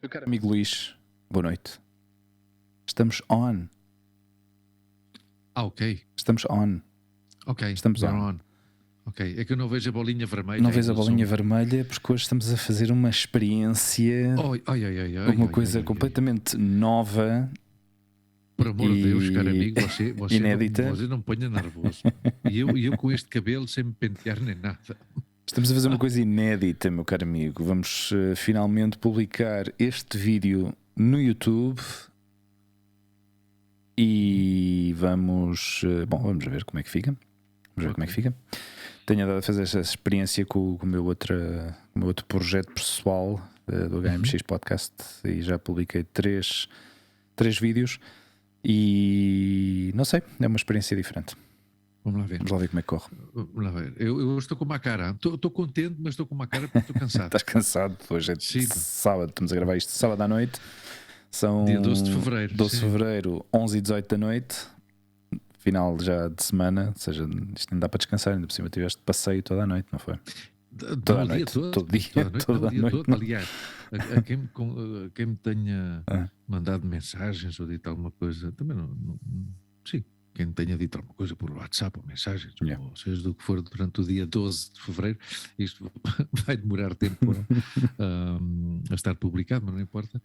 Meu caro amigo Luís, boa noite. Estamos on. Ok. Estamos on. Ok. Estamos We're on. on. Ok. É que eu não vejo a bolinha vermelha. Não aí vês a no bolinha som. vermelha porque hoje estamos a fazer uma experiência, Oi, oi, oi, oi, oi, uma oi, coisa oi, oi. completamente nova Por amor de Deus, caro e amigo, você inédita. não me ponha nervoso. E eu com este cabelo sem me pentear nem nada. Estamos a fazer uma coisa inédita, meu caro amigo. Vamos finalmente publicar este vídeo no YouTube e vamos ver como é que fica. Vamos ver como é que fica. Tenho andado a fazer essa experiência com o meu outro projeto pessoal do HMX Podcast e já publiquei três vídeos e não sei, é uma experiência diferente. Vamos lá ver. Vamos lá ver como é que corre. Vamos lá ver. Eu estou com uma cara. Estou contente, mas estou com uma cara porque estou cansado. Estás cansado? Hoje é sábado, estamos a gravar isto sábado à noite. São Dia 12 de fevereiro. 12 de fevereiro, 11h18 da noite. Final já de semana, ou seja, isto não dá para descansar, ainda por cima tiveste passeio toda a noite, não foi? Toda a noite, todo dia todo. Aliás, a quem me tenha mandado mensagens ou dito alguma coisa, também sim, quem me tenha dito alguma coisa por WhatsApp ou mensagens, ou seja do que for durante o dia 12 de fevereiro, isto vai demorar tempo a estar publicado, mas não importa.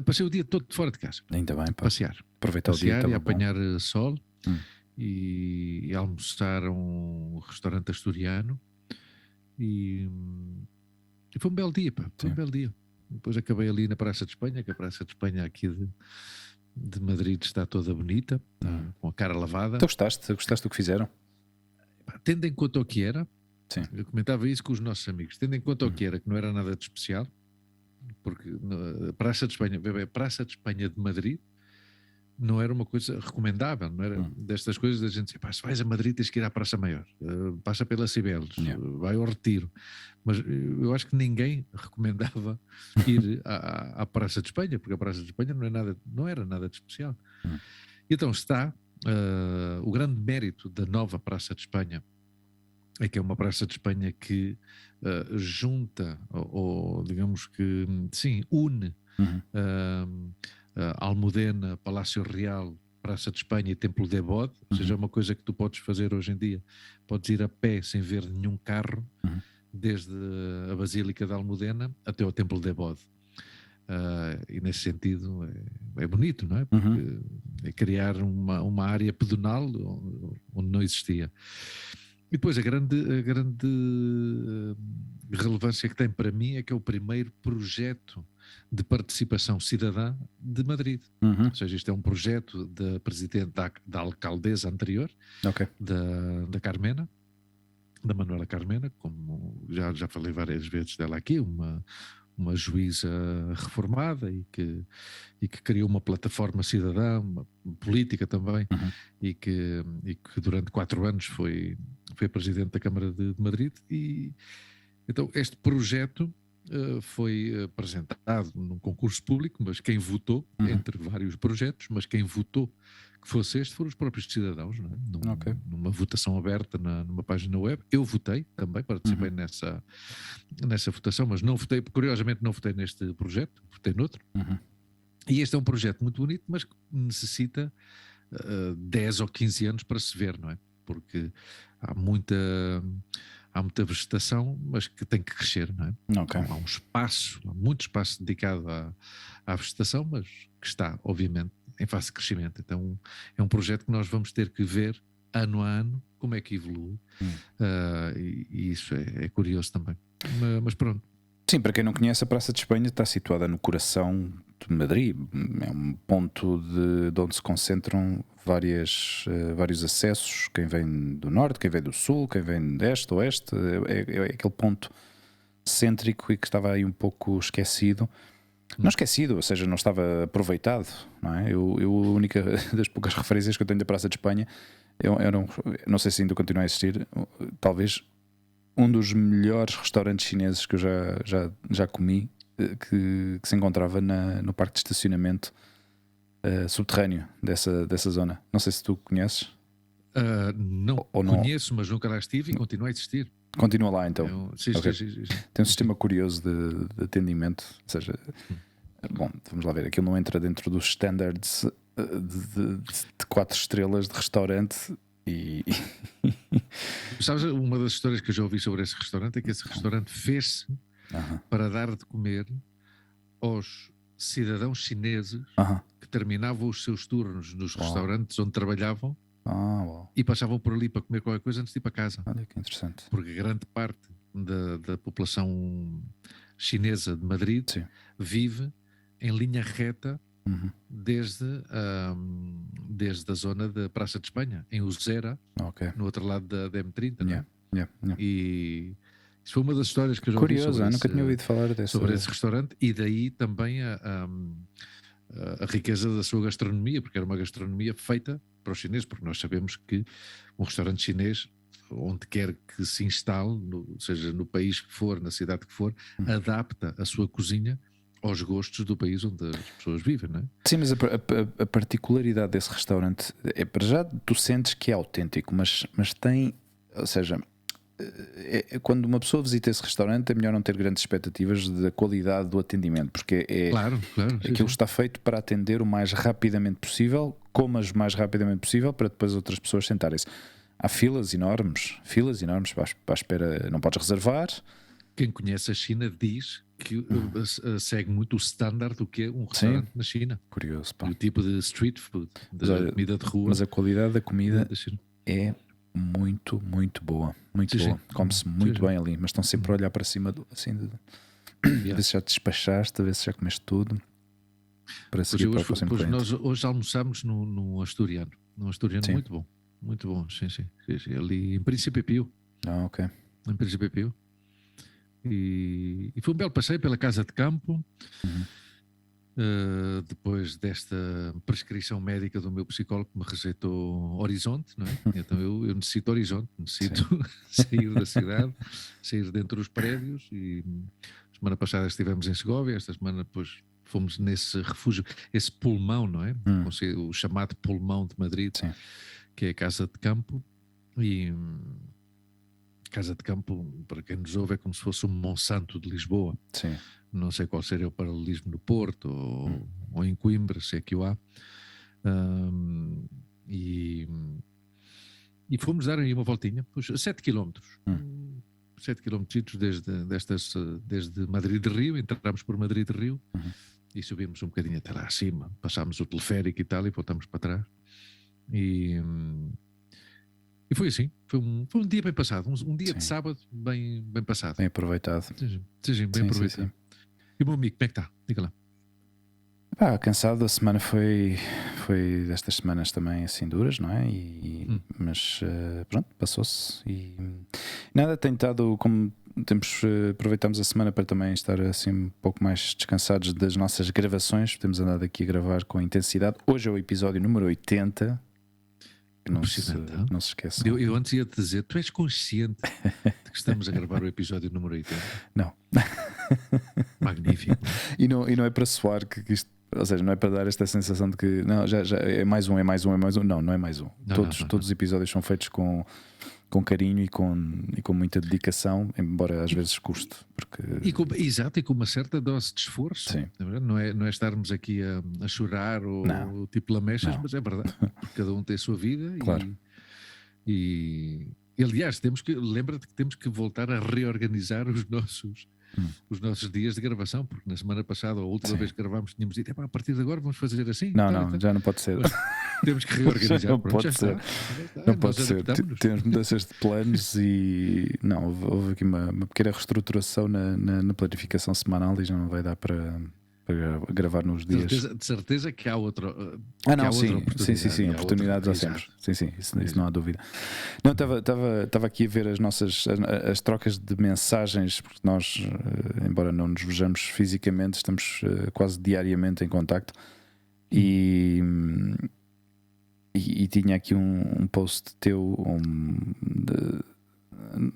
Passei o dia todo fora de casa. Ainda bem, pá. Passear. Aproveitar o dia e apanhar sol e almoçar a um restaurante asturiano. E foi um belo dia, pá. Foi um belo dia. Depois acabei ali na Praça de Espanha, que a Praça de Espanha aqui de Madrid está toda bonita, com a cara lavada. Tu gostaste do que fizeram? Tendo em conta o que era, sim. Eu comentava isso com os nossos amigos, tendo em conta o que era, que não era nada de especial, porque a Praça de Espanha de Madrid não era uma coisa recomendável, não era destas coisas da gente dizer, se vais a Madrid tens que ir à Praça Maior, passa pela Cibeles, vai ao Retiro, mas eu acho que ninguém recomendava ir à Praça de Espanha, porque a Praça de Espanha não era nada de especial. Então está o grande mérito da nova Praça de Espanha, é que é uma Praça de Espanha que junta, ou digamos que, sim, une Almudena, Palácio Real, Praça de Espanha e Templo de Bode, ou seja, é uma coisa que tu podes fazer hoje em dia. Podes ir a pé sem ver nenhum carro, desde a Basílica de Almudena até ao Templo de Bode. E nesse sentido é bonito, não é? Porque é criar uma área pedonal onde não existia. E depois a grande relevância que tem para mim é que é o primeiro projeto de participação cidadã de Madrid. Ou seja, isto é um projeto da presidente da alcaldesa anterior, da Carmena, da Manuela Carmena, como já falei várias vezes dela aqui, uma juíza reformada e que criou uma plataforma cidadã, uma política também, e que durante 4 anos foi presidente da Câmara de Madrid. E então este projeto foi apresentado num concurso público, mas quem votou, entre vários projetos, mas quem votou que fosse este foram os próprios cidadãos, não é? Numa votação aberta numa página web. Eu votei também, participei nessa votação, mas não votei, curiosamente não votei neste projeto, votei noutro. E este é um projeto muito bonito, mas que necessita 10 ou 15 anos para se ver, não é? Porque há muita vegetação, mas que tem que crescer, não é? Então, há muito espaço dedicado à vegetação, mas que está, obviamente, em fase de crescimento. Então é um projeto que nós vamos ter que ver ano a ano como é que evolui, e isso é curioso também. Mas pronto. Sim, para quem não conhece, a Praça de Espanha está situada no coração de Madrid. É um ponto de onde se concentram vários acessos. Quem vem do norte, quem vem do sul, quem vem de este, oeste. É aquele ponto cêntrico e que estava aí um pouco esquecido. Não esquecido, ou seja, não estava aproveitado, não é? A única das poucas referências que eu tenho da Praça de Espanha, não sei se ainda continua a existir, talvez um dos melhores restaurantes chineses que eu já comi, que se encontrava no parque de estacionamento subterrâneo dessa zona. Não sei se tu conheces. Não conheço, mas nunca lá estive e continua a existir. Continua lá então. Sim. Tem um sistema curioso de atendimento, ou seja, bom, vamos lá ver, aquilo não entra dentro dos standards de 4 estrelas de restaurante. E sabes, uma das histórias que eu já ouvi sobre esse restaurante é que esse restaurante fez-se para dar de comer aos cidadãos chineses que terminavam os seus turnos nos restaurantes onde trabalhavam e passavam por ali para comer qualquer coisa antes de ir para casa. Olha que interessante. Porque grande parte da população chinesa de Madrid vive em linha reta desde a zona da Praça de Espanha, em Usera, no outro lado da M30. E isso foi uma das histórias que eu já ouvi sobre nunca tinha ouvido falar sobre esse restaurante, e daí também a riqueza da sua gastronomia, porque era uma gastronomia feita para os chineses, porque nós sabemos que um restaurante chinês, onde quer que se instale, seja no país que for, na cidade que for, adapta a sua cozinha aos gostos do país onde as pessoas vivem, não é? Sim, mas a particularidade desse restaurante é, para já, tu sentes que é autêntico, mas tem, ou seja, quando uma pessoa visita esse restaurante é melhor não ter grandes expectativas da qualidade do atendimento, porque claro, aquilo está feito para atender o mais rapidamente possível, comas o mais rapidamente possível, para depois outras pessoas sentarem-se. Há filas enormes para a espera, não podes reservar. Quem conhece a China diz que segue muito o standard do que é um restaurante na China. Curioso, pá. O tipo de street food, da comida de rua. Mas a qualidade da comida é muito, muito boa. Muito boa. Come-se muito bem ali, mas estão sempre a olhar para cima assim a ver se já te despachaste, a ver se já comeste tudo. Para seguir para o próximo cliente. Nós hoje almoçámos num asturiano. Num asturiano muito bom. Muito bom, sim. Ali em Príncipe Pio. Ok. Em Príncipe Pio. E foi um belo passeio pela casa de campo. Depois desta prescrição médica do meu psicólogo que me receitou Horizonte, não é? Então eu necessito Horizonte, necessito sair da cidade, sair dentro dos prédios. E semana passada estivemos em Segóvia, esta semana depois fomos nesse refúgio, esse pulmão, não é? O chamado pulmão de Madrid, que é a casa de campo. E casa de campo, para quem nos ouve, é como se fosse um Monsanto de Lisboa. Sim. Não sei qual seria o paralelismo no Porto ou em Coimbra, se é que o há. E fomos dar aí uma voltinha, 7 km. 7 km desde Madrid de Rio, entramos por Madrid de Rio e subimos um bocadinho até lá acima, passámos o teleférico e tal e voltamos para trás. E foi assim, foi um dia bem passado, um dia de sábado bem passado. Bem aproveitado. Sim, bem aproveitado. Sim. E o meu amigo, como é que está? Diga lá. Cansado, a semana foi destas semanas também assim duras, não é? Mas pronto, passou-se e nada, tem estado como aproveitamos a semana para também estar assim um pouco mais descansados das nossas gravações, temos andado aqui a gravar com intensidade. Hoje é o episódio número 80. Não se esqueça. Eu antes ia te dizer, tu és consciente de que estamos a gravar o episódio número 80? Não. Magnífico. E não é para soar que isto, ou seja, não é para dar esta sensação de que não, já é mais um. Não é mais um. Todos os episódios são feitos com carinho e com muita dedicação, embora às vezes custe. Exato, e com uma certa dose de esforço. Sim. Não é estarmos aqui a chorar ou tipo lamechas, mas é verdade. Porque cada um tem a sua vida. Claro. E aliás, lembra-te que temos que voltar a reorganizar os nossos dias de gravação, porque na semana passada, ou a última vez que gravámos, tínhamos dito, a partir de agora vamos fazer assim. Não, já não pode ser. Temos que reorganizar. Não pode ser. Não pode ser. Temos mudanças de planos e não, houve aqui uma pequena reestruturação na planificação semanal e já não vai dar para gravar nos dias. De certeza que há outra. Sim, oportunidades há sempre. Sim, isso não há dúvida. Não, estava aqui a ver as trocas de mensagens, porque nós, embora não nos vejamos fisicamente, estamos quase diariamente em contacto. E tinha aqui um post teu,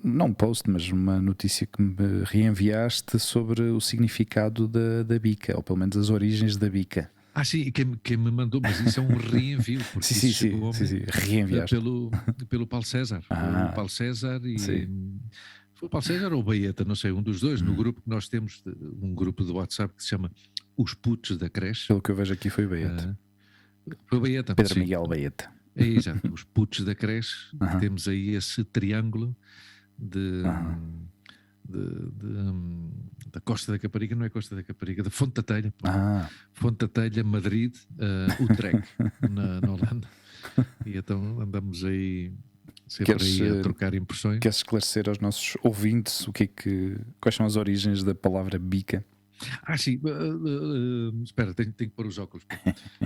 não um post, mas uma notícia que me reenviaste sobre o significado da bica, ou pelo menos as origens da bica. Sim, quem me mandou, mas isso é um reenvio, porque isso chegou reenviaste pelo Paulo César. O Paulo César foi o Paulo César ou o Baeta, não sei, um dos dois, no grupo que nós temos, um grupo de WhatsApp que se chama os putos da creche. Pelo que eu vejo aqui foi Baeta. Foi Baeta. Pedro Miguel Baeta. É, exato, os putos da creche. Temos aí esse triângulo da Costa da Caparica, não é Costa da Caparica, da Fonte da Telha. Fonte da Telha, Madrid, Utrecht, na Holanda. E então andamos aí sempre aí a trocar impressões. Queres esclarecer aos nossos ouvintes quais são as origens da palavra bica? Sim. Espera, tenho que pôr os óculos.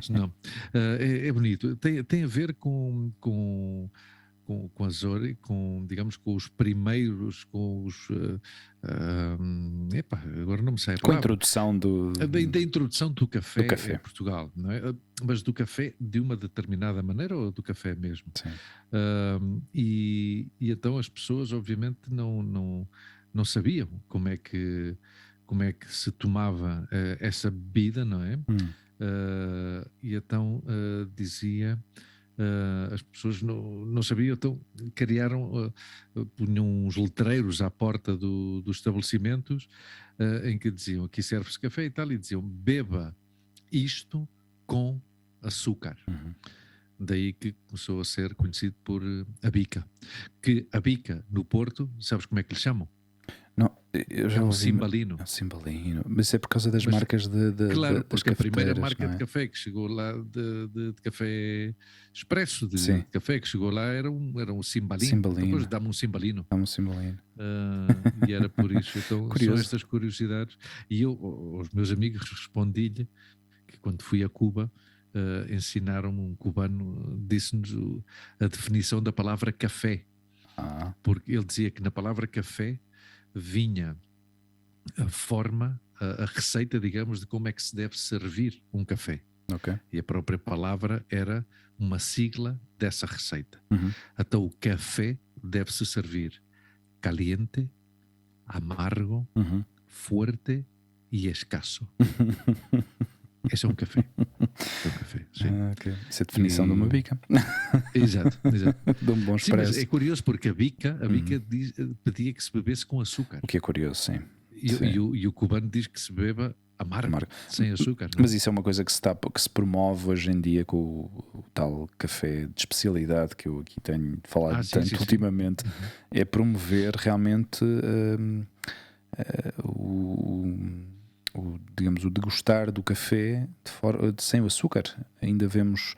Senão, é bonito. Tem a ver com digamos, com os primeiros, com os agora não me sai a palavra. Com a introdução da introdução do café em Portugal, não é? Mas do café de uma determinada maneira ou do café mesmo? Sim. E então as pessoas obviamente não sabiam como é que se tomava essa bebida, não é? E então dizia... as pessoas não sabiam, então criaram, punham uns letreiros à porta dos estabelecimentos em que diziam: aqui serve-se café e tal, e diziam: beba isto com açúcar. Daí que começou a ser conhecido por a bica. Que a bica no Porto, sabes como é que lhe chamam? Não, eu já ouvi. Cimbalino. Cimbalino. Mas é por causa das marcas claro, das porque a primeira marca de café que chegou lá, de café expresso, de café que chegou lá, era um Cimbalino. Depois dá-me um Cimbalino. Dá-me um Cimbalino. E era por isso. Então são estas curiosidades. E eu, aos meus amigos, respondi-lhe que quando fui a Cuba, ensinaram-me, um cubano disse-nos a definição da palavra café. Porque ele dizia que na palavra café vinha a forma, a receita, digamos, de como é que se deve servir um café. E a própria palavra era uma sigla dessa receita. Então o café deve-se servir caliente, amargo, fuerte e escasso. Esse é um café. Sim. Isso é a definição de uma bica. Exato. De um bom expresso. Sim, mas é curioso porque a bica pedia que se bebesse com açúcar. O que é curioso, sim. E o cubano diz que se beba amargo. Sem açúcar. Não? Mas isso é uma coisa que se promove hoje em dia com o tal café de especialidade que eu aqui tenho falado tanto ultimamente. É promover realmente digamos, o degustar do café sem o açúcar. Ainda vemos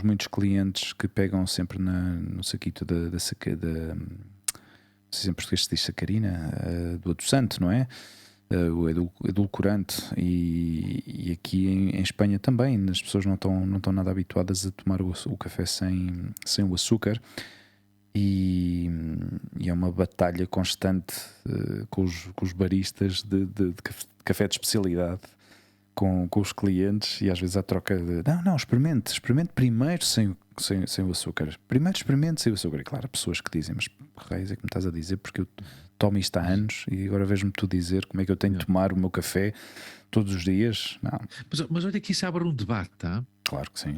muitos clientes que pegam sempre no saquito não sei se em português se diz sacarina, do adoçante, não é? O edulcorante. E aqui em Espanha também as pessoas não estão nada habituadas a tomar o café sem o açúcar. E é uma batalha constante com os baristas de café de especialidade com os clientes, e às vezes há troca de não, experimente primeiro sem o açúcar, primeiro experimente sem o açúcar. E claro, há pessoas que dizem: mas raios é que me estás a dizer, porque eu tomo isto há anos e agora vejo-me tu dizer como é que eu tenho de tomar o meu café todos os dias. Não. Mas olha que isso abre um debate, tá? Claro que sim.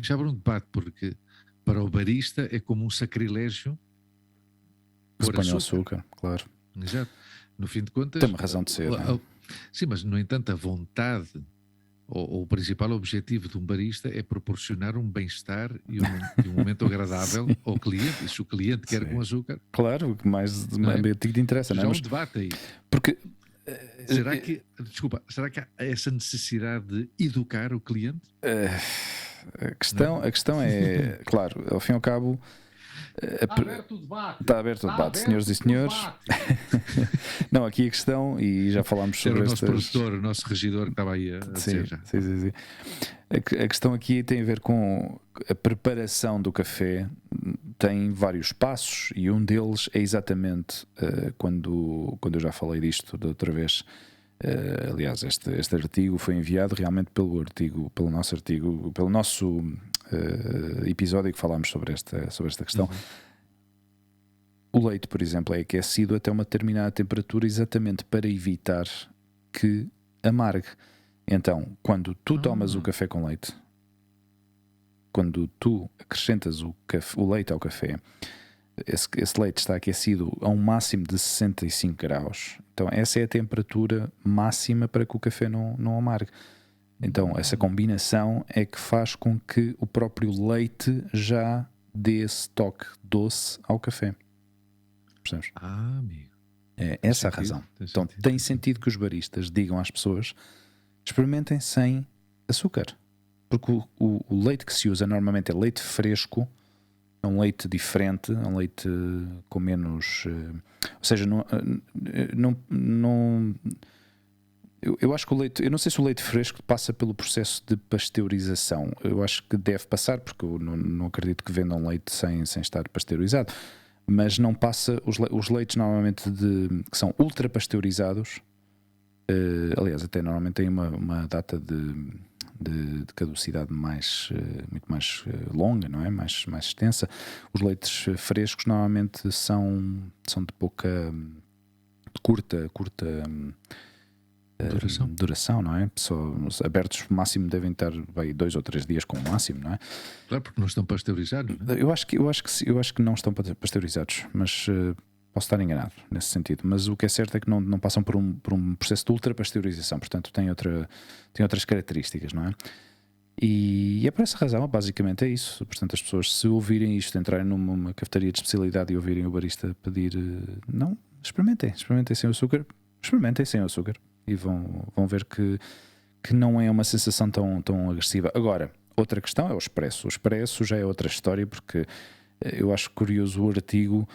Isso abre um debate, porque para o barista é como um sacrilégio pôr açúcar, claro. Exato. No fim de contas, tem uma razão de ser. Sim, mas no entanto a vontade ou o principal objetivo de um barista é proporcionar um bem-estar e um momento agradável ao cliente. E se o cliente quer com açúcar, claro, o que mais te interessa. Já há um debate aí. Porque será que há essa necessidade de educar o cliente? A questão é, claro, ao fim e ao cabo, está aberto o debate. Está aberto o debate, senhoras e senhores. Não, aqui a questão, e já falámos sobre o nosso produtor, o nosso regidor que estava aí a dizer já. Sim. A questão aqui tem a ver com a preparação do café. Tem vários passos e um deles é exatamente quando eu já falei disto da outra vez. Aliás, este artigo foi enviado realmente pelo nosso episódio que falámos sobre esta questão. O leite, por exemplo, é aquecido até uma determinada temperatura exatamente para evitar que amargue. Então, quando tu tomas o café com leite, quando tu acrescentas o leite ao café, esse leite está aquecido a um máximo de 65 graus. Então essa é a temperatura máxima para que o café não amargue. Então essa combinação é que faz com que o próprio leite já dê esse toque doce ao café. Percebes? Amigo. É essa a razão. Então tem sentido que os baristas digam às pessoas: experimentem sem açúcar. Porque o leite que se usa normalmente é leite fresco, é um leite diferente, é um leite com menos... ou seja, eu acho que o leite... Eu não sei se o leite fresco passa pelo processo de pasteurização. Eu acho que deve passar, porque eu não acredito que vendam leite sem estar pasteurizado. Mas não passa... Os leites normalmente que são ultra pasteurizados, aliás, até normalmente têm uma data de caducidade muito mais longa, não é? Mais extensa. Os leites frescos normalmente são de curta duração, não é? Só abertos máximo devem estar 2 ou 3 dias como máximo, não é? Claro, porque não estão pasteurizados, não é? Eu acho que não estão pasteurizados, mas posso estar enganado nesse sentido. Mas o que é certo é que não passam por um processo de ultrapasteurização, portanto tem outras características, não é? E é por essa razão, basicamente é isso. Portanto, as pessoas, se ouvirem isto, entrarem numa cafetaria de especialidade e ouvirem o barista pedir, não, experimentem sem açúcar e vão ver que não é uma sensação tão agressiva. Agora, outra questão é o expresso. O expresso já é outra história, porque eu acho curioso o artigo,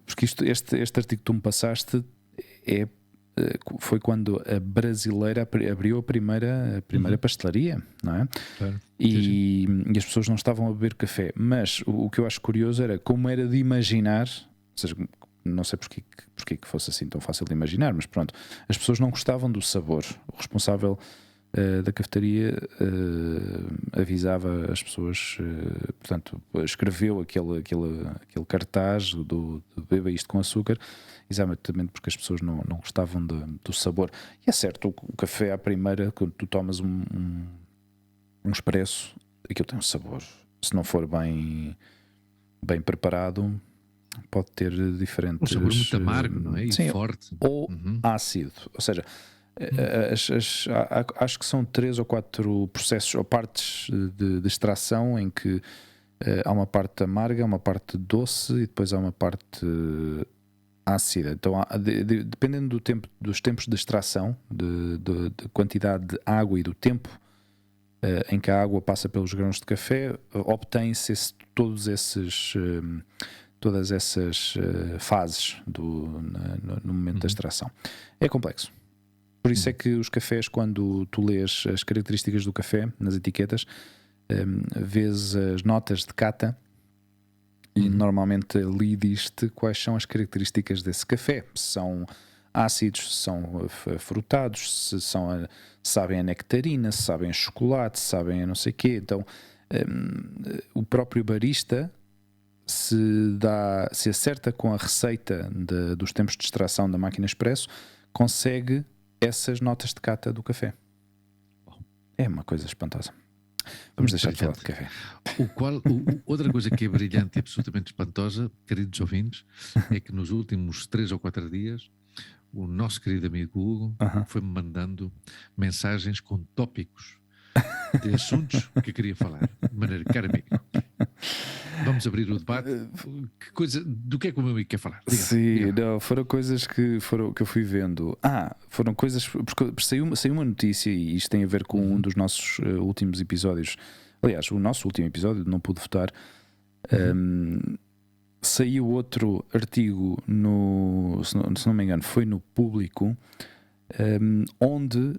porque este artigo que tu me passaste foi quando a brasileira abriu a primeira pastelaria, não é? Claro. E as pessoas não estavam a beber café. Mas o que eu acho curioso era como era de imaginar, ou seja, não sei porque que fosse assim tão fácil de imaginar, mas pronto, as pessoas não gostavam do sabor. O responsável da cafetaria avisava as pessoas, portanto, escreveu aquele cartaz do beba isto com açúcar, exatamente porque as pessoas não gostavam do sabor. E é certo, o café à primeira, quando tu tomas um expresso, aquilo tem um sabor. Se não for bem preparado, pode ter diferentes... Um sabor muito amargo, não é? E sim, forte. ou ácido. Ou seja, acho que são 3 ou 4 processos ou partes de extração em que há uma parte amarga, uma parte doce e depois há uma parte ácida. Então, dependendo dos tempos de extração, de quantidade de água e do tempo em que a água passa pelos grãos de café, obtém-se todas essas fases no momento da extração. É complexo. Por isso é que os cafés, quando tu lês as características do café nas etiquetas, vês as notas de cata e normalmente ali diz-te quais são as características desse café. Se são ácidos, se são frutados, se sabem a nectarina, se sabem a chocolate, se sabem a não sei o quê. Então, o próprio barista, se acerta com a receita dos tempos de extração da máquina expresso, consegue essas notas de cata do café. É uma coisa espantosa. Vamos deixar de falar de café. Outra coisa que é brilhante e absolutamente espantosa, queridos ouvintes, é que nos últimos 3 ou 4 dias o nosso querido amigo Hugo foi-me mandando mensagens com tópicos de assuntos que queria falar. De maneira, caro amigo, vamos abrir o debate. Do que é que o meu amigo quer falar? Diga. Não, foram coisas que eu fui vendo. Foram coisas, porque saiu uma notícia, e isto tem a ver com um dos nossos últimos episódios. Aliás, o nosso último episódio, não pude votar. Saiu outro artigo se não me engano, foi no Público, onde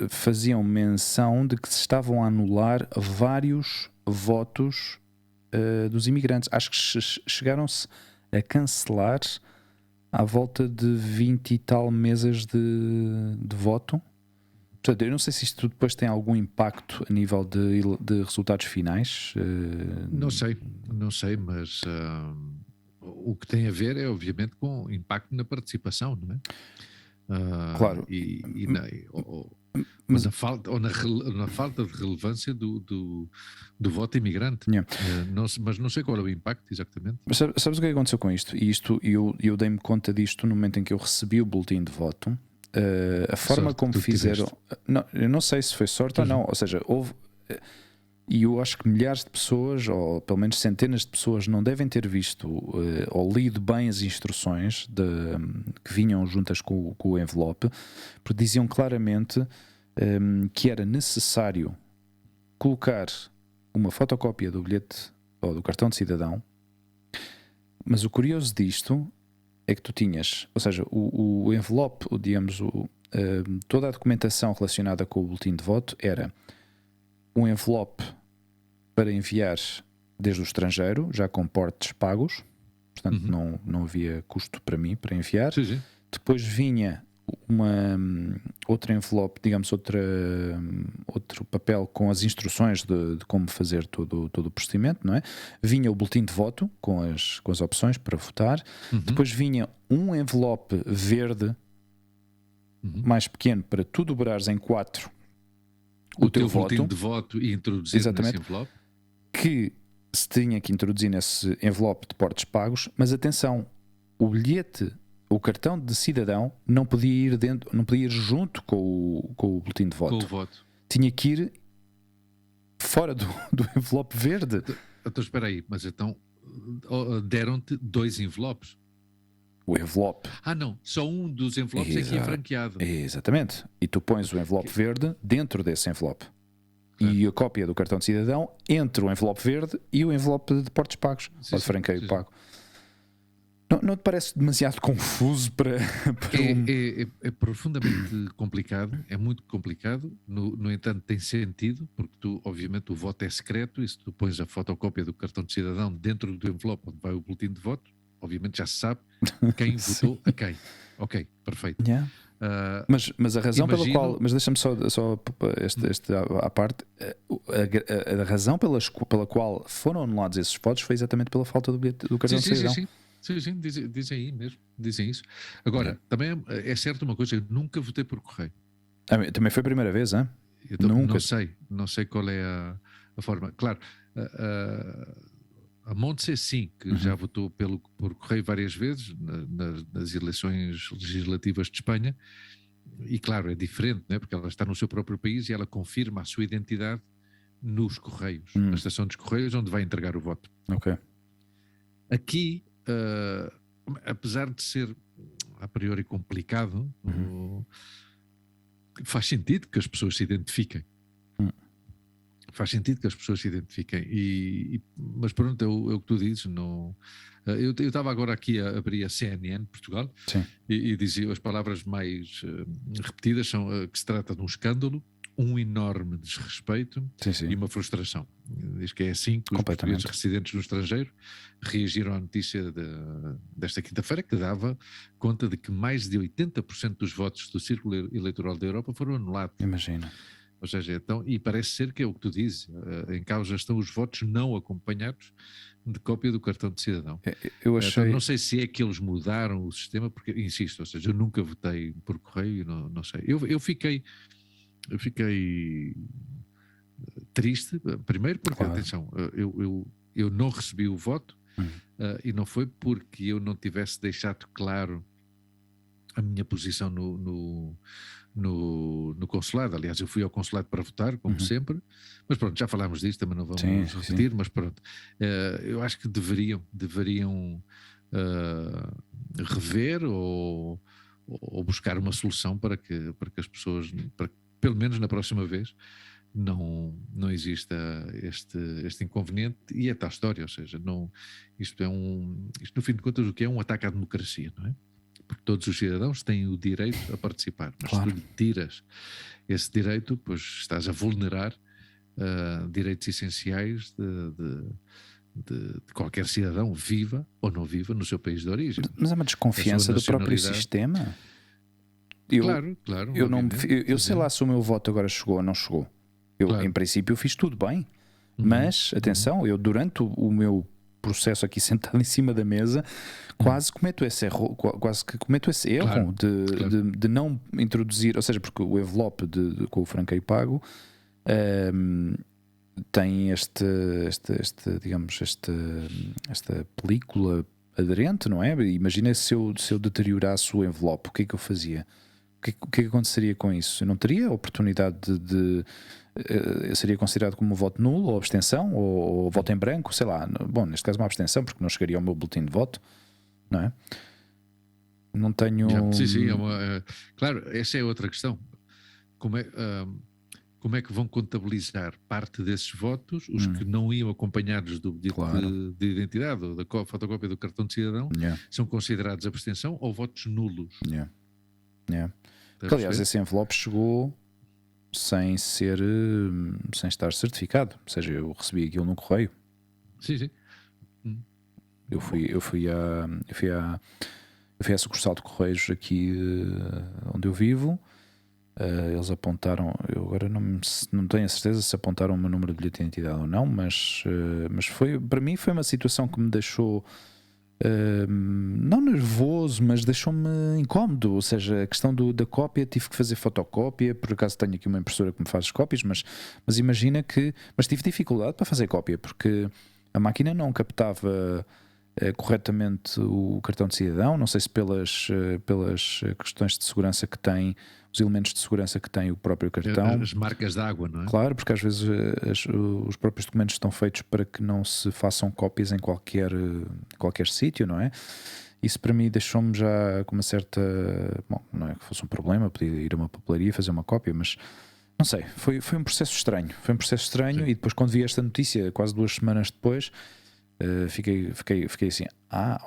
faziam menção de que se estavam a anular vários votos dos imigrantes. Acho que chegaram-se a cancelar à volta de 20 e tal mesas de voto. Portanto, eu não sei se isto depois tem algum impacto a nível de resultados finais. Não sei, mas o que tem a ver é obviamente com impacto na participação, não é? Claro. Mas na falta de relevância do voto imigrante. Yeah. Mas não sei qual é o impacto exatamente. Mas sabes o que aconteceu com isto? E eu dei-me conta disto no momento em que eu recebi o boletim de voto. A forma sorte, como fizeram. Não, eu não sei se foi sorte ou não. Ou seja, houve. E eu acho que milhares de pessoas, ou pelo menos centenas de pessoas, não devem ter visto ou lido bem as instruções que vinham juntas com o envelope, porque diziam claramente que era necessário colocar uma fotocópia do bilhete ou do cartão de cidadão. Mas o curioso disto é que tu tinhas, ou seja, o envelope, digamos, toda a documentação relacionada com o boletim de voto era um envelope para enviar desde o estrangeiro, já com portes pagos, portanto não havia custo para mim para enviar. Sim. Depois vinha outro envelope, digamos, outro papel com as instruções de como fazer todo o procedimento, não é? Vinha o boletim de voto com as opções para votar. Depois vinha um envelope verde mais pequeno para tu dobrares em 4 o teu boletim de voto e introduzir nesse envelope, que se tinha que introduzir nesse envelope de portes pagos. Mas atenção, o bilhete, o cartão de cidadão não podia ir dentro, não podia ir junto com o boletim de voto. Com o voto. Tinha que ir fora do envelope verde. Então espera aí, mas então deram-te 2 envelopes. O envelope. Não, só um dos envelopes é que é franqueado. Exatamente. E tu pões o envelope verde dentro desse envelope. E a cópia do cartão de cidadão entre o envelope verde e o envelope de portes pagos, ou de franqueio pago. Não te parece demasiado confuso para é profundamente complicado, é muito complicado, no entanto tem sentido, porque tu, obviamente, o voto é secreto, e se tu pões a fotocópia do cartão de cidadão dentro do envelope onde vai o boletim de voto, obviamente já se sabe quem votou a quem. Ok, perfeito. Yeah. Mas a razão pela qual, mas deixa-me só à parte, a razão pela qual foram anulados esses votos foi exatamente pela falta do bilhete do cartão de cidadão. Sim, dizem aí mesmo, dizem isso. Agora, também é certo uma coisa, eu nunca votei por correio. Também foi a primeira vez, hein? Nunca. Não sei qual é a forma. Claro, a Montse sim, que já votou por correio várias vezes nas eleições legislativas de Espanha, e claro, é diferente, né? Porque ela está no seu próprio país e ela confirma a sua identidade nos correios, na estação dos correios onde vai entregar o voto. Ok. Aqui, apesar de ser a priori complicado, faz sentido que as pessoas se identifiquem. Faz sentido que as pessoas se identifiquem. Mas pronto, é o que tu dizes. Não, eu estava agora aqui a abrir a CNN Portugal e dizia as palavras mais repetidas são que se trata de um escândalo, um enorme desrespeito e uma frustração. Diz que é assim que os portugueses residentes no estrangeiro reagiram à notícia desta quinta-feira, que dava conta de que mais de 80% dos votos do Círculo Eleitoral da Europa foram anulados. Imagina. Ou seja, então, e parece ser que é o que tu dizes, em causa estão os votos não acompanhados de cópia do cartão de cidadão. Eu achei... Então, não sei se é que eles mudaram o sistema, porque, insisto, ou seja, eu nunca votei por correio, não sei. Eu fiquei triste, primeiro porque, atenção, eu não recebi o voto e não foi porque eu não tivesse deixado claro a minha posição no consulado. Aliás, eu fui ao consulado para votar, como sempre, mas pronto, já falámos disto, também não vamos repetir, mas pronto, eu acho que deveriam rever ou buscar uma solução para que as pessoas, pelo menos na próxima vez, não exista este inconveniente. E é tal história, ou seja, isto no fim de contas o que é um ataque à democracia, não é? Porque todos os cidadãos têm o direito a participar, mas se tu lhe tiras esse direito, pois estás a vulnerar direitos essenciais de qualquer cidadão, viva ou não viva no seu país de origem. Mas é uma desconfiança do próprio sistema. Claro. Eu sei lá se o meu voto agora chegou ou não chegou. Em princípio, eu fiz tudo bem. Mas, atenção, eu durante o meu processo aqui sentado em cima da mesa, quase cometo esse erro, Claro, de não introduzir, ou seja, porque o envelope com o franqueio pago tem digamos, esta película aderente, não é? Imagina se eu deteriorasse o envelope, o que é que eu fazia? O que é que aconteceria com isso? Eu não teria a oportunidade eu seria considerado como um voto nulo, ou abstenção, ou voto em branco, sei lá. Bom, neste caso uma abstenção, porque não chegaria ao meu boletim de voto, não é? Não tenho... Sim, claro, essa é outra questão. Como é que vão contabilizar parte desses votos, os que não iam acompanhados do bilhete de identidade ou da fotocópia do cartão de cidadão, são considerados abstenção ou votos nulos? Aliás, esse envelope chegou sem estar certificado, ou seja, eu recebi aquilo no correio. Sim. Eu fui à sucursal de Correios aqui onde eu vivo. Eles apontaram, eu agora não tenho a certeza se apontaram o meu número de bilhete de identidade ou não, mas para mim foi uma situação que me deixou não nervoso, mas deixou-me incómodo. Ou seja, a questão da cópia, tive que fazer fotocópia. Por acaso tenho aqui uma impressora que me faz cópias, mas imagina mas tive dificuldade para fazer cópia, porque a máquina não captava corretamente o cartão de cidadão. Não sei se pelas questões de segurança que tem, os elementos de segurança que tem o próprio cartão, as marcas d'água, não é? Claro, porque às vezes os próprios documentos estão feitos para que não se façam cópias em qualquer sítio, não é? Isso para mim deixou-me já com uma certa... Bom, não é que fosse um problema, podia ir a uma papelaria fazer uma cópia, mas não sei, foi um processo estranho. Sim. E depois quando vi esta notícia, quase 2 semanas depois, fiquei assim,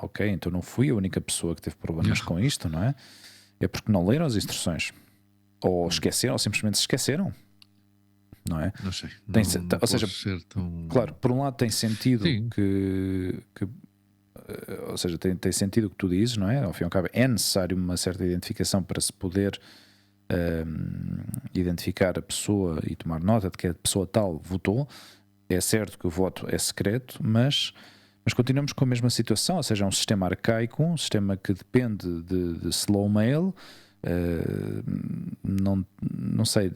ok, então não fui a única pessoa que teve problemas com isto, não é? É porque não leram as instruções. Ou esqueceram, ou simplesmente se esqueceram. Não é? Não sei. Ou seja, claro, por um lado tem sentido ou seja, tem sentido o que tu dizes, não é? Ao fim e ao cabo é necessário uma certa identificação para se poder identificar a pessoa e tomar nota de que a pessoa tal votou. É certo que o voto é secreto, mas continuamos com a mesma situação, ou seja, é um sistema arcaico, um sistema que depende de slow mail. Não sei,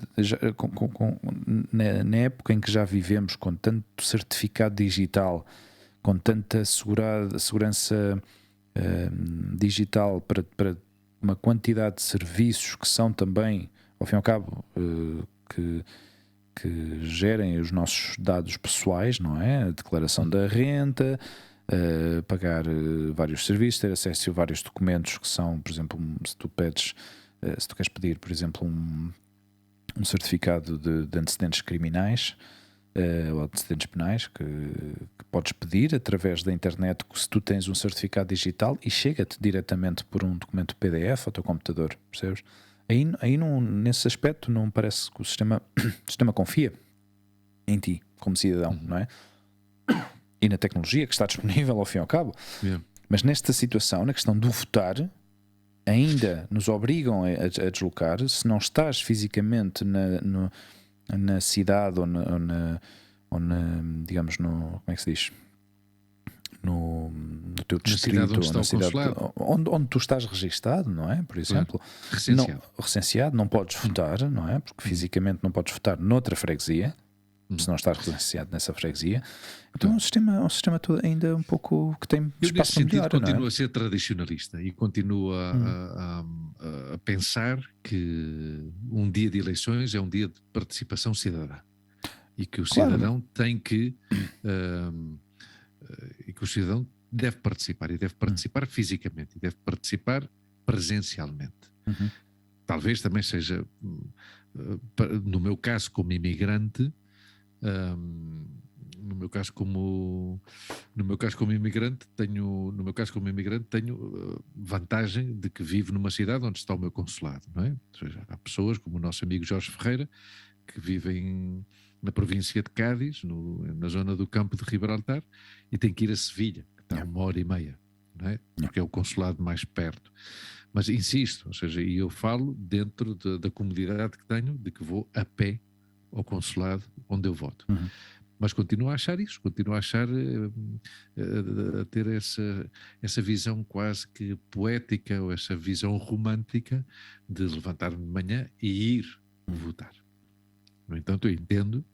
na época em que já vivemos, com tanto certificado digital, com tanta segurança digital para uma quantidade de serviços que são também, ao fim e ao cabo, que gerem os nossos dados pessoais, não é? A declaração da renta, pagar vários serviços, ter acesso a vários documentos que são, por exemplo, se tu queres pedir, por exemplo, um certificado de antecedentes criminais ou antecedentes penais, que podes pedir através da internet, se tu tens um certificado digital e chega-te diretamente por um documento PDF ao teu computador, percebes? Aí nesse aspecto não parece que o sistema confia em ti como cidadão, não é? E na tecnologia que está disponível ao fim e ao cabo. Mas nesta situação, na questão do votar, ainda nos obrigam a deslocar. Se não estás fisicamente na cidade ou digamos, como é que se diz? No teu distrito, na cidade onde tu estás registado, não é? Por exemplo, recenseado, não podes votar, não é? Porque fisicamente não podes votar noutra freguesia, se não estás recenseado nessa freguesia. Então é um sistema todo ainda um pouco que tem espaço para melhorar. Continua a ser tradicionalista e continua a pensar que um dia de eleições é um dia de participação cidadã e que o cidadão tem que e que o cidadão deve participar e deve participar fisicamente e deve participar presencialmente. Talvez também seja, no meu caso como imigrante, no meu caso como imigrante tenho vantagem de que vivo numa cidade onde está o meu consulado, não é? Ou seja, há pessoas como o nosso amigo Jorge Ferreira que vivem na província de Cádiz, na zona do campo de Gibraltar, e tem que ir a Sevilha, que está a 1h30, não é? Porque é o consulado mais perto. Mas insisto, ou seja, e eu falo dentro da comodidade que tenho de que vou a pé ao consulado onde eu voto. Mas continuo a achar isso, continuo a achar, a ter essa visão quase que poética, ou essa visão romântica de levantar-me de manhã e ir votar. No entanto, eu entendo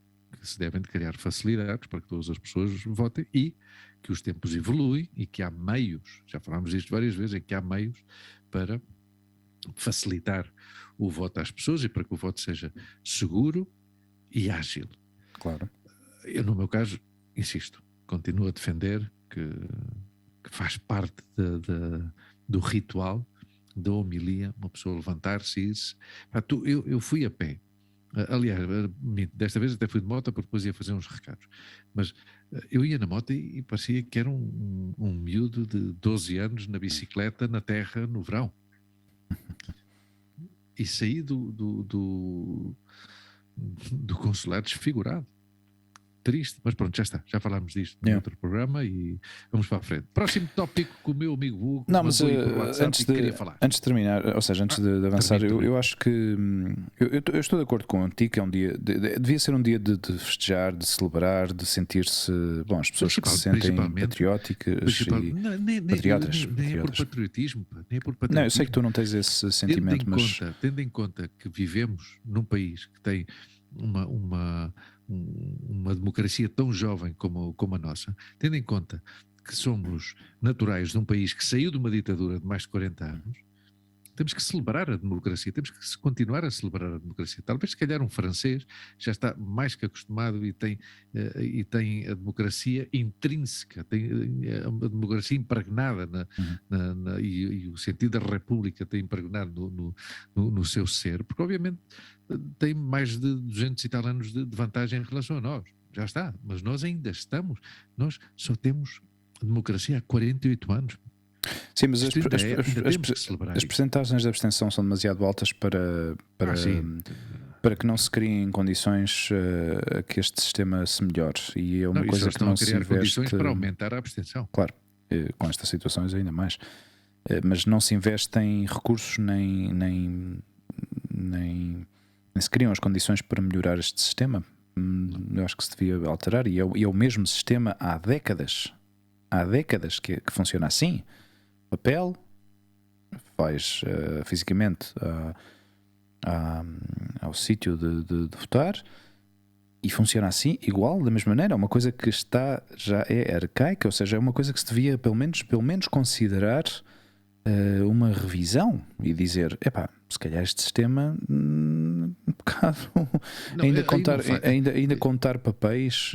que se devem de criar facilidades para que todas as pessoas votem e que os tempos evoluem e que há meios, já falámos disto várias vezes, em que há meios para facilitar o voto às pessoas e para que o voto seja seguro e ágil. Claro. Eu, no meu caso, insisto, continuo a defender que faz parte do ritual da homilia, uma pessoa levantar-se e isso. Eu fui a pé. Aliás, desta vez até fui de moto porque depois ia fazer uns recados. Mas eu ia na moto e parecia que era um miúdo de 12 anos na bicicleta na terra no verão. E saí do consulado desfigurado. Triste, mas pronto, já está. Já falámos disto no outro programa e vamos para a frente. Próximo tópico com o meu amigo Hugo. Não, mas antes de terminar, ou seja, antes de avançar, eu acho que eu estou de acordo contigo que é um dia, devia ser um dia de festejar, de celebrar, de sentir-se, bom, as pessoas que se sentem patrióticas e patriotas. Nem é por patriotismo, nem é por patriotismo. Não, eu sei que tu não tens esse sentimento, tendo em conta que vivemos num país que tem uma democracia tão jovem como a nossa, tendo em conta que somos naturais de um país que saiu de uma ditadura de mais de 40 anos, temos que celebrar a democracia, temos que continuar a celebrar a democracia. Talvez, se calhar, um francês já está mais que acostumado e tem a democracia intrínseca, tem a democracia impregnada e o sentido da república tem impregnado no seu ser, porque obviamente tem mais de 200 e tal anos de vantagem em relação a nós. Já está, mas nós ainda estamos, nós só temos democracia há 48 anos. Sim, mas as percentagens de abstenção são demasiado altas para que não se criem condições a que este sistema se melhore. E é uma coisa que não se investe. Condições para aumentar a abstenção. Claro, com estas situações ainda mais. Mas não se investe em recursos nem se criam as condições para melhorar este sistema. Eu acho que se devia alterar. E é o mesmo sistema há décadas que funciona assim. Papel, vais fisicamente ao sítio de votar e funciona assim, igual, da mesma maneira. É uma coisa que já é arcaica, ou seja, é uma coisa que se devia pelo menos considerar uma revisão e dizer, se calhar este sistema um bocado ainda contar papéis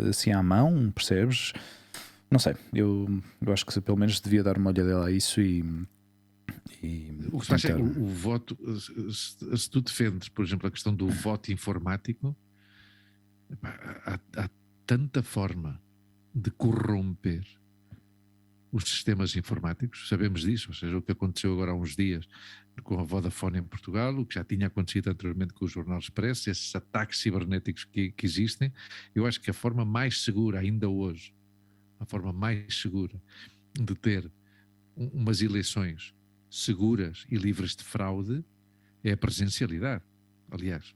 assim à mão, percebes? Não sei, eu acho que pelo menos devia dar uma olhadela a isso e o que faz é o voto, se tu defendes, por exemplo, a questão do voto informático, há tanta forma de corromper os sistemas informáticos, sabemos disso, ou seja, o que aconteceu agora há uns dias com a Vodafone em Portugal, o que já tinha acontecido anteriormente com o Jornal Expresso, esses ataques cibernéticos que existem. Eu acho que a forma mais segura ainda hoje, a forma mais segura de ter umas eleições seguras e livres de fraude é a presencialidade. Aliás,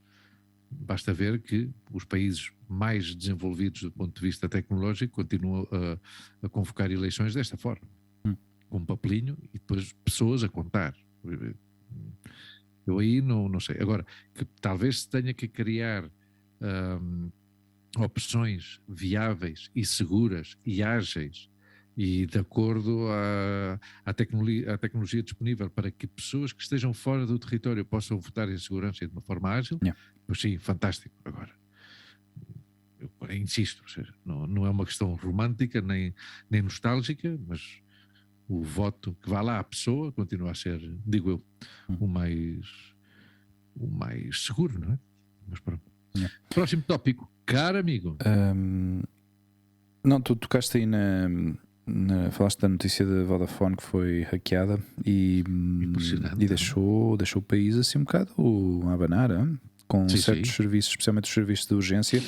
basta ver que os países mais desenvolvidos do ponto de vista tecnológico continuam a convocar eleições desta forma, com um papelinho e depois pessoas a contar. Eu aí não sei. Agora, que talvez se tenha que criar opções viáveis e seguras e ágeis e de acordo à tecnologia disponível para que pessoas que estejam fora do território possam votar em segurança e de uma forma ágil, pois sim, fantástico. Agora, eu insisto, ou seja, não é uma questão romântica nem nostálgica, mas o voto que vá lá à pessoa continua a ser, digo eu, o mais seguro, não é? Mas pronto. Próximo tópico, caro amigo. Não, tu tocaste aí falaste da notícia da Vodafone que foi hackeada e deixou o país assim um bocado a abanar, com certos serviços, especialmente os serviços de urgência,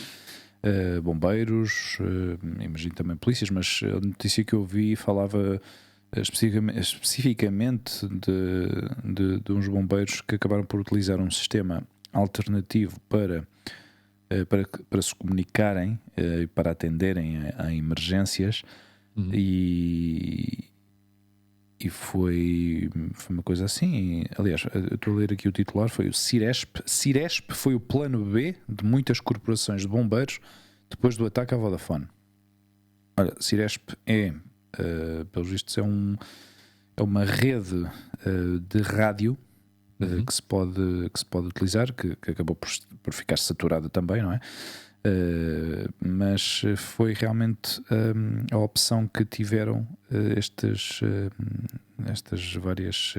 bombeiros, imagino também polícias, mas a notícia que eu vi falava especificamente de uns bombeiros que acabaram por utilizar um sistema alternativo para para se comunicarem e para atenderem a emergências. E foi uma coisa assim. Aliás, eu estou a ler aqui o titular, foi o Ciresp. Ciresp foi o plano B de muitas corporações de bombeiros depois do ataque à Vodafone. Olha, Ciresp pelos vistos, é uma rede de rádio que se pode utilizar, que acabou por ficar saturada também, não é? Mas foi realmente a opção que tiveram estes vários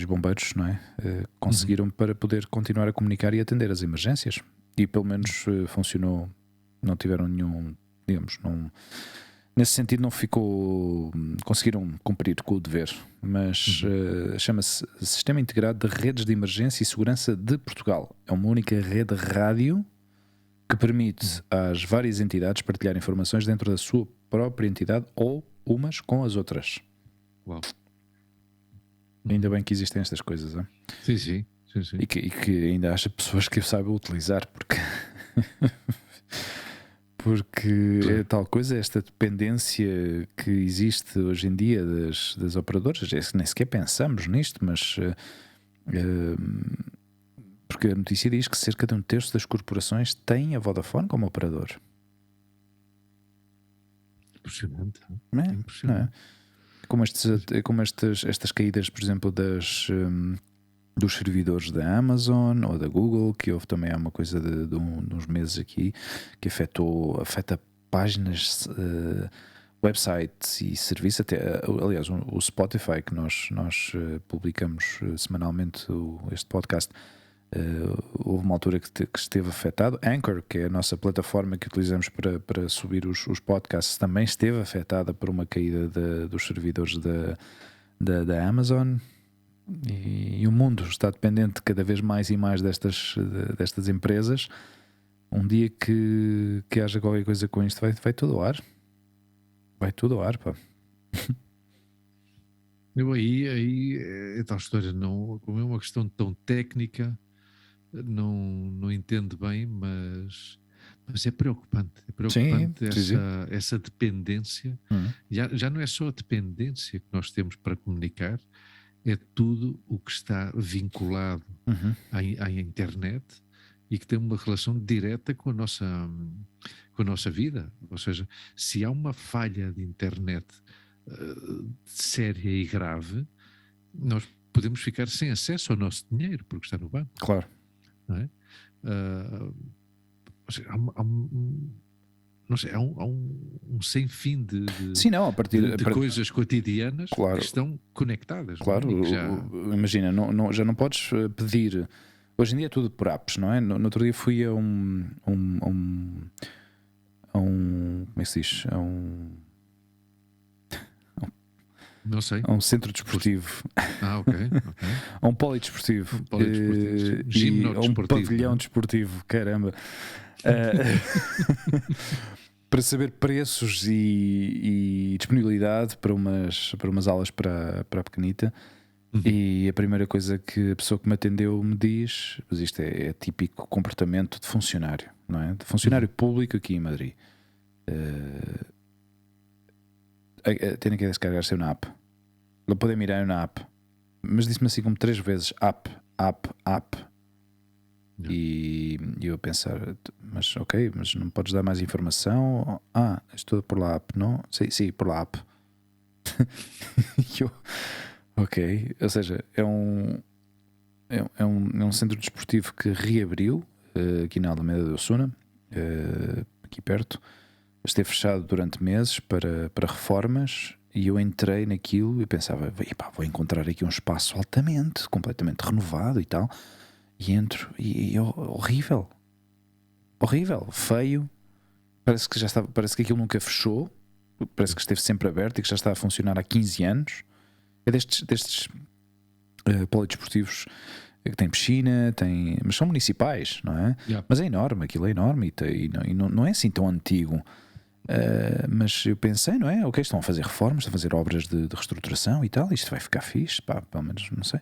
bombeiros, não é? Conseguiram para poder continuar a comunicar e atender as emergências, e pelo menos funcionou. Não tiveram nenhum, digamos, nesse sentido não ficou, conseguiram cumprir com o dever, mas chama-se Sistema Integrado de Redes de Emergência e Segurança de Portugal. É uma única rede rádio que permite às várias entidades partilhar informações dentro da sua própria entidade ou umas com as outras. Uau. Ainda bem que existem estas coisas, não é? Sim. E que ainda haja pessoas que saibam utilizar, porque é tal coisa, esta dependência que existe hoje em dia das operadoras. Nem sequer pensamos nisto, mas porque a notícia diz que cerca de 1/3 das corporações têm a Vodafone como operador. Impressionante. Impressionante. Como estas caídas, por exemplo, dos servidores da Amazon ou da Google, que houve também há uma coisa de uns meses aqui, que afeta páginas, websites e serviços, até, aliás, o Spotify, que nós publicamos semanalmente este podcast, houve uma altura que esteve afetado. Anchor, que é a nossa plataforma que utilizamos para subir os podcasts, também esteve afetada por uma caída dos servidores da Amazon. E o mundo está dependente cada vez mais e mais destas empresas. Um dia que haja qualquer coisa com isto, vai tudo ao ar. Vai tudo ao ar, pá. Aí é tal história, não, como é uma questão tão técnica, não entendo bem, mas é preocupante. É preocupante. Sim. Essa dependência. Já não é só a dependência que nós temos para comunicar, é tudo o que está vinculado à internet e que tem uma relação direta com a nossa vida. Ou seja, se há uma falha de internet séria e grave, nós podemos ficar sem acesso ao nosso dinheiro porque está no banco. Claro. Não é? Ou seja, há um sem fim de coisas cotidianas, claro, que estão conectadas. Claro, imagina, já não podes pedir. Hoje em dia é tudo por apps, não é? No outro dia fui a um como é que se diz? Não sei. A um centro desportivo. Ok. A um polidesportivo. Um pavilhão desportivo, caramba. Para saber preços e disponibilidade para umas aulas para a pequenita. E a primeira coisa que a pessoa que me atendeu me diz, mas isto é típico comportamento de funcionário, não é? De funcionário público aqui em Madrid. Tem que descargar-se na app. Não podem mirar na app. Mas disse-me assim como 3 vezes: app. E eu a pensar, mas ok, mas não podes dar mais informação? Estou por lá app, não? Sim, por lá app. Ok, ou seja, é um centro desportivo que reabriu aqui na Alameda de Osuna, aqui perto. Esteve fechado durante meses para reformas, e eu entrei naquilo e pensava, vou encontrar aqui um espaço completamente renovado e tal. E entro e é horrível, feio. Parece que aquilo nunca fechou, parece que esteve sempre aberto e que já está a funcionar há 15 anos. É destes polidesportivos que tem piscina, mas são municipais, não é? Yeah. Mas é enorme, aquilo é enorme e não é assim tão antigo. Mas eu pensei, não é? Ok, estão a fazer reformas, estão a fazer obras de reestruturação e tal, isto vai ficar fixe, pelo menos, não sei.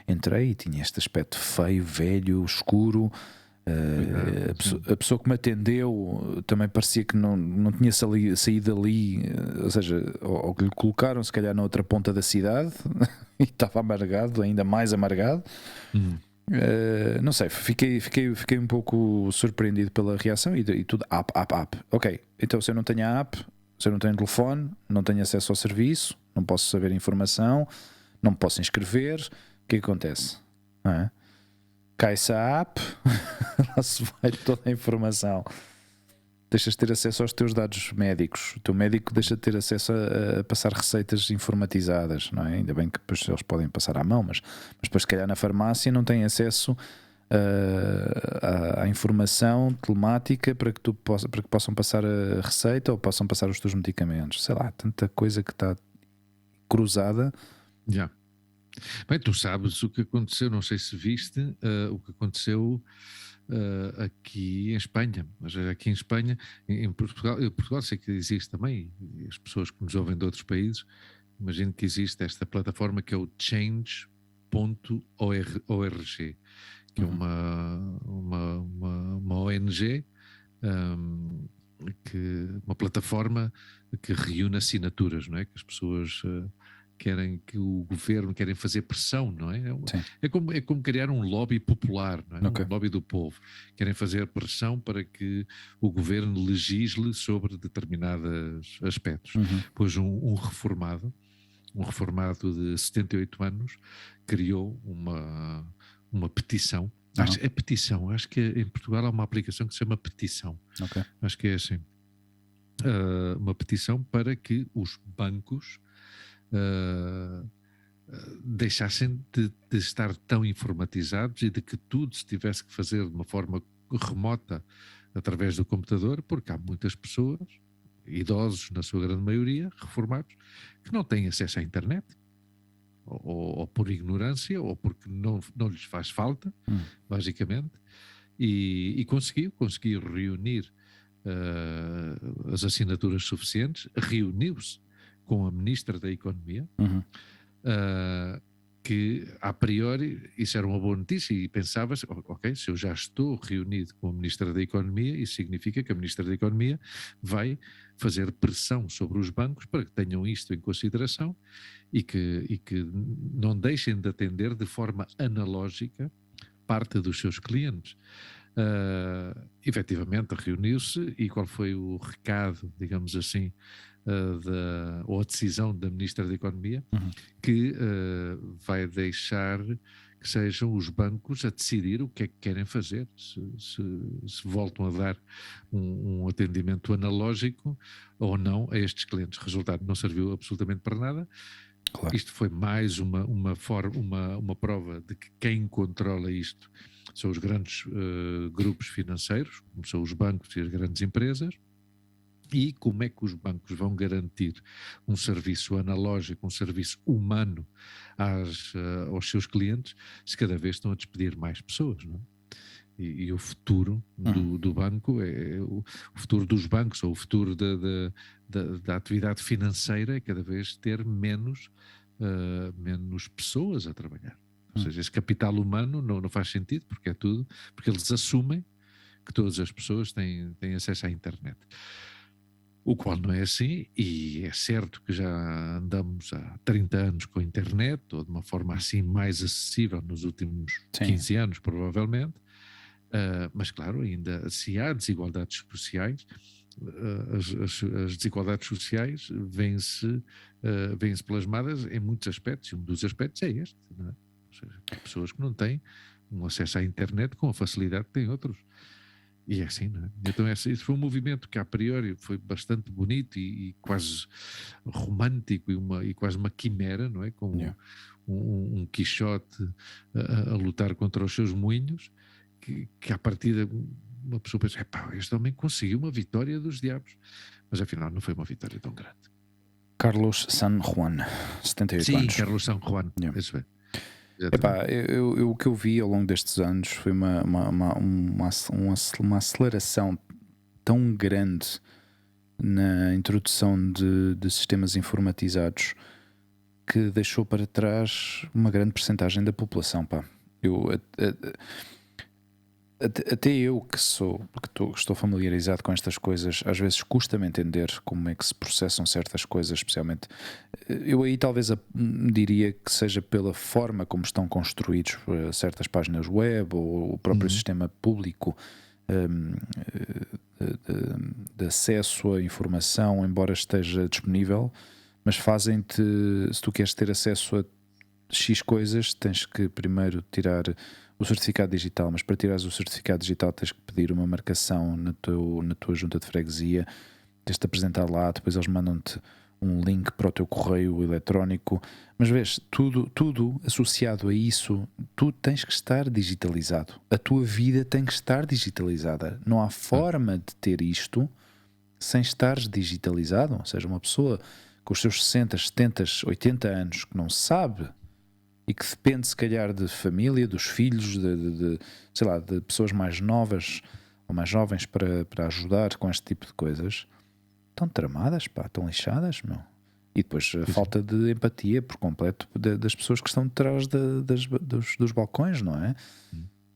Entrei e tinha este aspecto feio, velho, escuro, A pessoa que me atendeu também parecia que não tinha saído dali, ou seja, ou que lhe colocaram se calhar na outra ponta da cidade e estava amargado, ainda mais amargado. Não sei, fiquei um pouco surpreendido pela reação e tudo app. Ok, então se eu não tenho a app, se eu não tenho telefone, não tenho acesso ao serviço, não posso saber informação, não me posso inscrever, o que acontece? Não é? Cai-se a app, lá se vai toda a informação. Deixas de ter acesso aos teus dados médicos. O teu médico deixa de ter acesso a passar receitas informatizadas, não é? Ainda bem que depois eles podem passar à mão, mas depois, se calhar, na farmácia não tem acesso à informação telemática para que possam passar a receita ou possam passar os teus medicamentos. Sei lá, tanta coisa que está cruzada. Já. Bem, tu sabes o que aconteceu, não sei se viste o que aconteceu aqui em Espanha, mas aqui em Espanha, em Portugal sei que existe também, e as pessoas que nos ouvem de outros países, imagino que existe esta plataforma que é o change.org, que é uma ONG, uma plataforma que reúne assinaturas, não é? Que as pessoas querem, que o governo querem fazer pressão, não é? É como criar um lobby popular, não é? Okay. Um lobby do povo. Querem fazer pressão para que o governo legisle sobre determinados aspectos. Pois um reformado de 78 anos criou uma petição. Acho que em Portugal há uma aplicação que se chama Petição. Okay. Acho que é assim. Uma petição para que os bancos deixassem de estar tão informatizados e de que tudo se tivesse que fazer de uma forma remota através do computador, porque há muitas pessoas, idosos na sua grande maioria, reformados, que não têm acesso à internet, ou por ignorância, ou porque não lhes faz falta, basicamente, e conseguiu reunir as assinaturas suficientes, reuniu-se com a Ministra da Economia, que a priori isso era uma boa notícia e pensava-se, ok, se eu já estou reunido com a Ministra da Economia, isso significa que a Ministra da Economia vai fazer pressão sobre os bancos para que tenham isto em consideração e que não deixem de atender de forma analógica parte dos seus clientes. Efetivamente reuniu-se, e qual foi o recado, digamos assim, ou a decisão da Ministra da Economia, que vai deixar que sejam os bancos a decidir o que é que querem fazer, se voltam a dar um atendimento analógico ou não a estes clientes. Resultado, não serviu absolutamente para nada. Claro. Isto foi mais uma prova de que quem controla isto são os grandes grupos financeiros, como são os bancos e as grandes empresas. E como é que os bancos vão garantir um serviço analógico, um serviço humano aos seus clientes, se cada vez estão a despedir mais pessoas, não é? E o futuro do banco, o futuro dos bancos, ou o futuro da atividade financeira, é cada vez ter menos pessoas a trabalhar. Ou seja, esse capital humano não faz sentido, porque eles assumem que todas as pessoas têm acesso à internet. O qual não é assim, e é certo que já andamos há 30 anos com a internet, ou de uma forma assim mais acessível nos últimos 15 anos, provavelmente, mas claro, ainda se há desigualdades sociais, as desigualdades sociais vêm-se plasmadas em muitos aspectos, e um dos aspectos é este, não é? Ou seja, pessoas que não têm um acesso à internet com a facilidade que têm outros. E é assim, não é? Então isso foi um movimento que a priori foi bastante bonito e quase romântico e quase uma quimera, não é? Como um Quixote a lutar contra os seus moinhos, que à partida uma pessoa pensa, este homem conseguiu uma vitória dos diabos, mas afinal não foi uma vitória tão grande. Carlos San Juan, 78 anos. Sim, Carlos San Juan, isso é. O que eu vi ao longo destes anos foi uma aceleração tão grande na introdução de sistemas informatizados que deixou para trás uma grande percentagem da população. até eu que estou familiarizado com estas coisas, às vezes custa-me entender como é que se processam certas coisas, especialmente. Eu aí talvez diria que seja pela forma como estão construídos certas páginas web ou o próprio sistema público de acesso à informação, embora esteja disponível, mas fazem-te, se tu queres ter acesso a X coisas, tens que primeiro tirar o certificado digital, mas para tirares o certificado digital tens que pedir uma marcação na tua junta de freguesia, tens de apresentar lá, depois eles mandam-te um link para o teu correio eletrónico, mas vês, tudo associado a isso, tu tens que estar digitalizado, a tua vida tem que estar digitalizada, não há forma de ter isto sem estares digitalizado. Ou seja, uma pessoa com os seus 60, 70, 80 anos que não sabe e que depende se calhar de família, dos filhos, sei lá, de pessoas mais novas ou mais jovens para ajudar com este tipo de coisas, estão tramadas, pá, estão lixadas, meu. E depois a falta de empatia por completo das pessoas que estão detrás dos balcões, não é?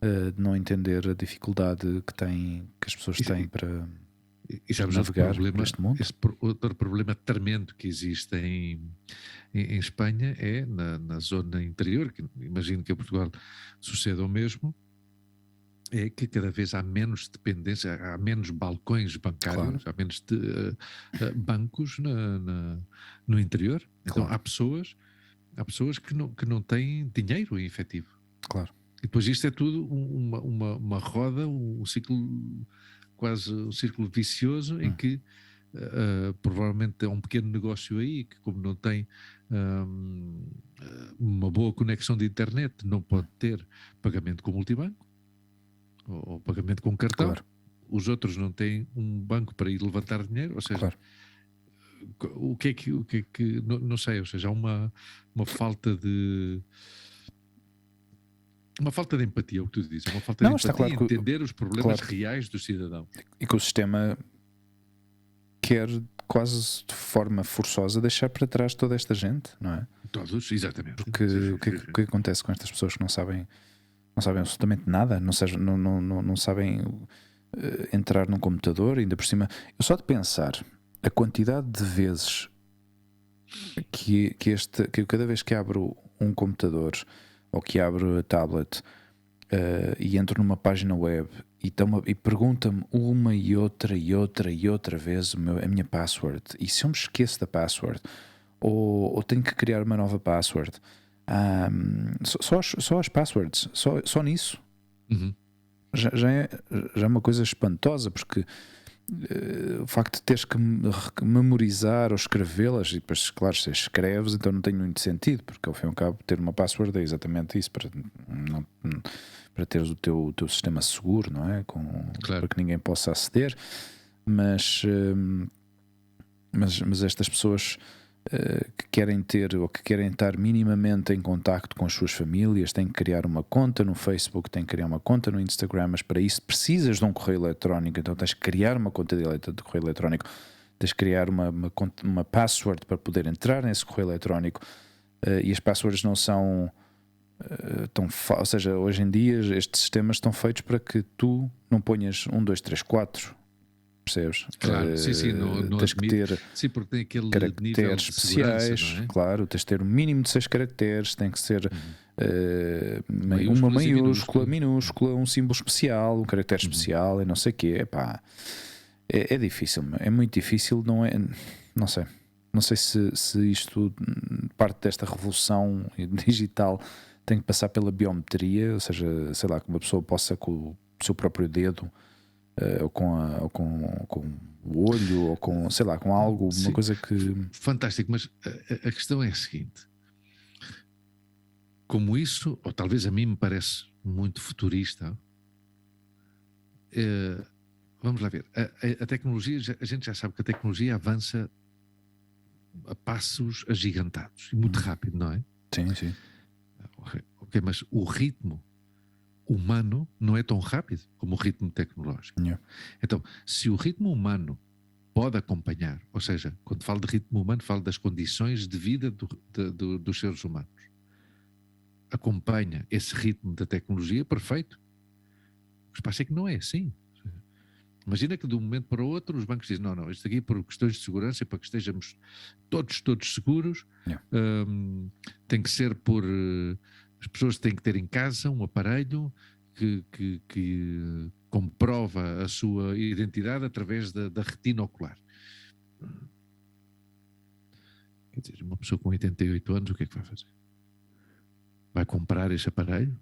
De não entender a dificuldade que as pessoas têm para navegar por este mundo. Outro problema tremendo que existe em Espanha é na zona interior, que imagino que em Portugal suceda o mesmo, é que cada vez há menos dependência, há menos balcões bancários, há menos bancos no interior. Então há pessoas que não têm dinheiro em efetivo. Claro. E depois isto é tudo uma roda, um ciclo, quase um círculo vicioso em que provavelmente é um pequeno negócio aí que, como não tem uma boa conexão de internet, não pode ter pagamento com multibanco ou pagamento com cartão. Claro. Os outros não têm um banco para ir levantar dinheiro, ou seja, o que é que não sei, ou seja, há uma falta de empatia, o que tu dizes, uma falta de empatia, claro, entender os problemas reais do cidadão. E que o sistema quer quase de forma forçosa deixar para trás toda esta gente, não é? Todos, exatamente. Porque o que acontece com estas pessoas que não sabem absolutamente nada, não sabem entrar num computador, ainda por cima. Eu só de pensar a quantidade de vezes que cada vez que abro um computador ou que abro a tablet e entro numa página web e pergunta-me uma e outra vez a minha password, e se eu me esqueço da password ou tenho que criar uma nova password, só as passwords, só nisso já é uma coisa espantosa, porque o facto de teres que memorizar ou escrevê-las, e depois, claro, se escreves, então não tem muito sentido, porque ao fim e ao cabo ter uma password é exatamente isso, para teres o teu sistema seguro, não é? Para que ninguém possa aceder. Mas estas pessoas que querem ter ou que querem estar minimamente em contacto com as suas famílias têm que criar uma conta no Facebook, têm que criar uma conta no Instagram, mas para isso precisas de um correio eletrónico, então tens que criar uma conta de correio eletrónico, tens que criar uma password para poder entrar nesse correio eletrónico, e as passwords não são ou seja, hoje em dia estes sistemas estão feitos para que tu não ponhas 1, 2, 3, 4. Percebes? Claro, sim, não tens que ter porque tem aquele caracteres especiais, não é? Claro, tens de ter um mínimo de 6 caracteres, tem que ser uma maiúscula, minúscula, um símbolo especial, um caractere especial e não sei o quê. Epá, é difícil, é muito difícil, não sei se isto, parte desta revolução digital, tem que passar pela biometria, ou seja, sei lá, que uma pessoa possa com o seu próprio dedo ou com o olho, ou com, sei lá, com algo, uma coisa que... Fantástico, mas a questão é a seguinte: como isso, ou talvez a mim me parece muito futurista, vamos lá ver, a tecnologia, a gente já sabe que a tecnologia avança a passos agigantados e muito rápido, não é? Sim. Ok, mas o ritmo humano não é tão rápido como o ritmo tecnológico. Yeah. Então, se o ritmo humano pode acompanhar, ou seja, quando falo de ritmo humano, falo das condições de vida dos seres humanos, acompanha esse ritmo da tecnologia, perfeito. A Mas passa que não é assim. Imagina que de um momento para o outro os bancos dizem, não, isto aqui por questões de segurança, para que estejamos todos seguros, tem que ser por... as pessoas têm que ter em casa um aparelho que comprova a sua identidade através da retina ocular. Quer dizer, uma pessoa com 88 anos, o que é que vai fazer? Vai comprar esse aparelho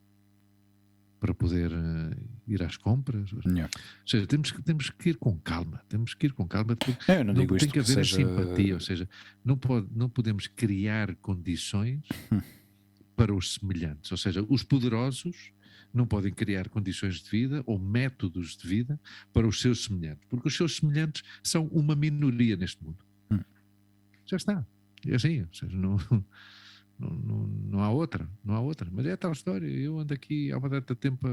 para poder ir às compras? Ou seja, temos que ir com calma. Não tem que haver simpatia. Ou seja, não podemos criar condições para os semelhantes. Ou seja, os poderosos não podem criar condições de vida ou métodos de vida para os seus semelhantes, porque os seus semelhantes são uma minoria neste mundo. Já está. É assim, ou seja, não há outra. Mas é a tal história. Eu ando aqui há uma data de tempo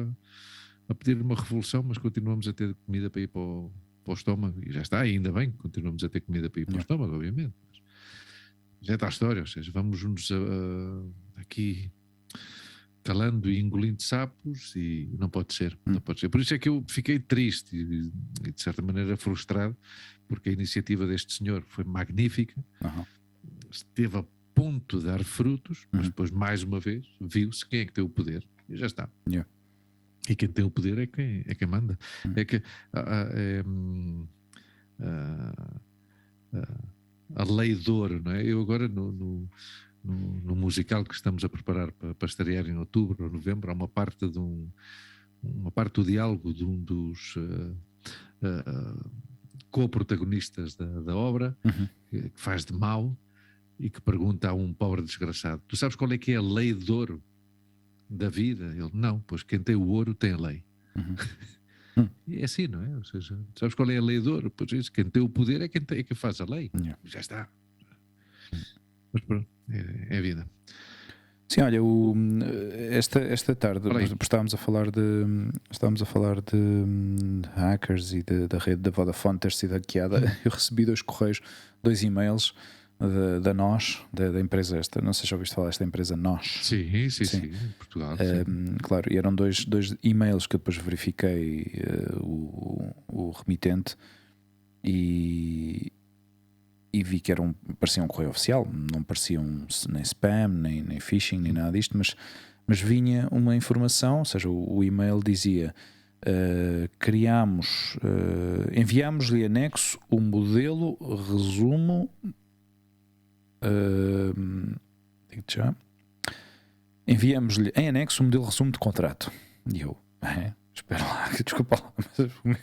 a pedir uma revolução, mas continuamos a ter comida para ir para o estômago, e já está, ainda bem, continuamos a ter comida para ir para o estômago, obviamente. Mas é a tal história, ou seja, vamos-nos aqui calando e engolindo sapos, e não pode ser. Por isso é que eu fiquei triste e de certa maneira frustrado, porque a iniciativa deste senhor foi magnífica, esteve a ponto de dar frutos, mas depois, mais uma vez, viu-se quem é que tem o poder, e já está. E quem tem o poder é quem manda. É que a lei de ouro, não é? Eu agora no musical que estamos a preparar para estrear em outubro ou novembro, há uma parte do diálogo de um dos co-protagonistas da obra, que faz de mau e que pergunta a um pobre desgraçado: tu sabes qual é que é a lei de ouro da vida? Ele: não, pois quem tem o ouro tem a lei. E é assim, não é? Ou seja, sabes qual é a lei de ouro? Pois isso, quem tem o poder é quem faz a lei. Já está. Mas pronto, é a vida. Sim, olha, esta tarde estávamos a falar de hackers e da rede da Vodafone ter sido hackeada. Eu recebi 2 correios, 2 e-mails da NOS, da empresa esta. Não sei se já ouviste falar desta empresa NOS. Sim, em Portugal. Claro, e eram dois e-mails que eu depois verifiquei o remitente e vi que parecia um correio oficial, não parecia nem spam, nem phishing, nem nada disto, mas vinha uma informação, ou seja, o e-mail dizia: enviámos-lhe anexo o modelo resumo, digo-te já, enviámos-lhe em anexo o modelo resumo de contrato. E eu, espera lá, desculpa lá,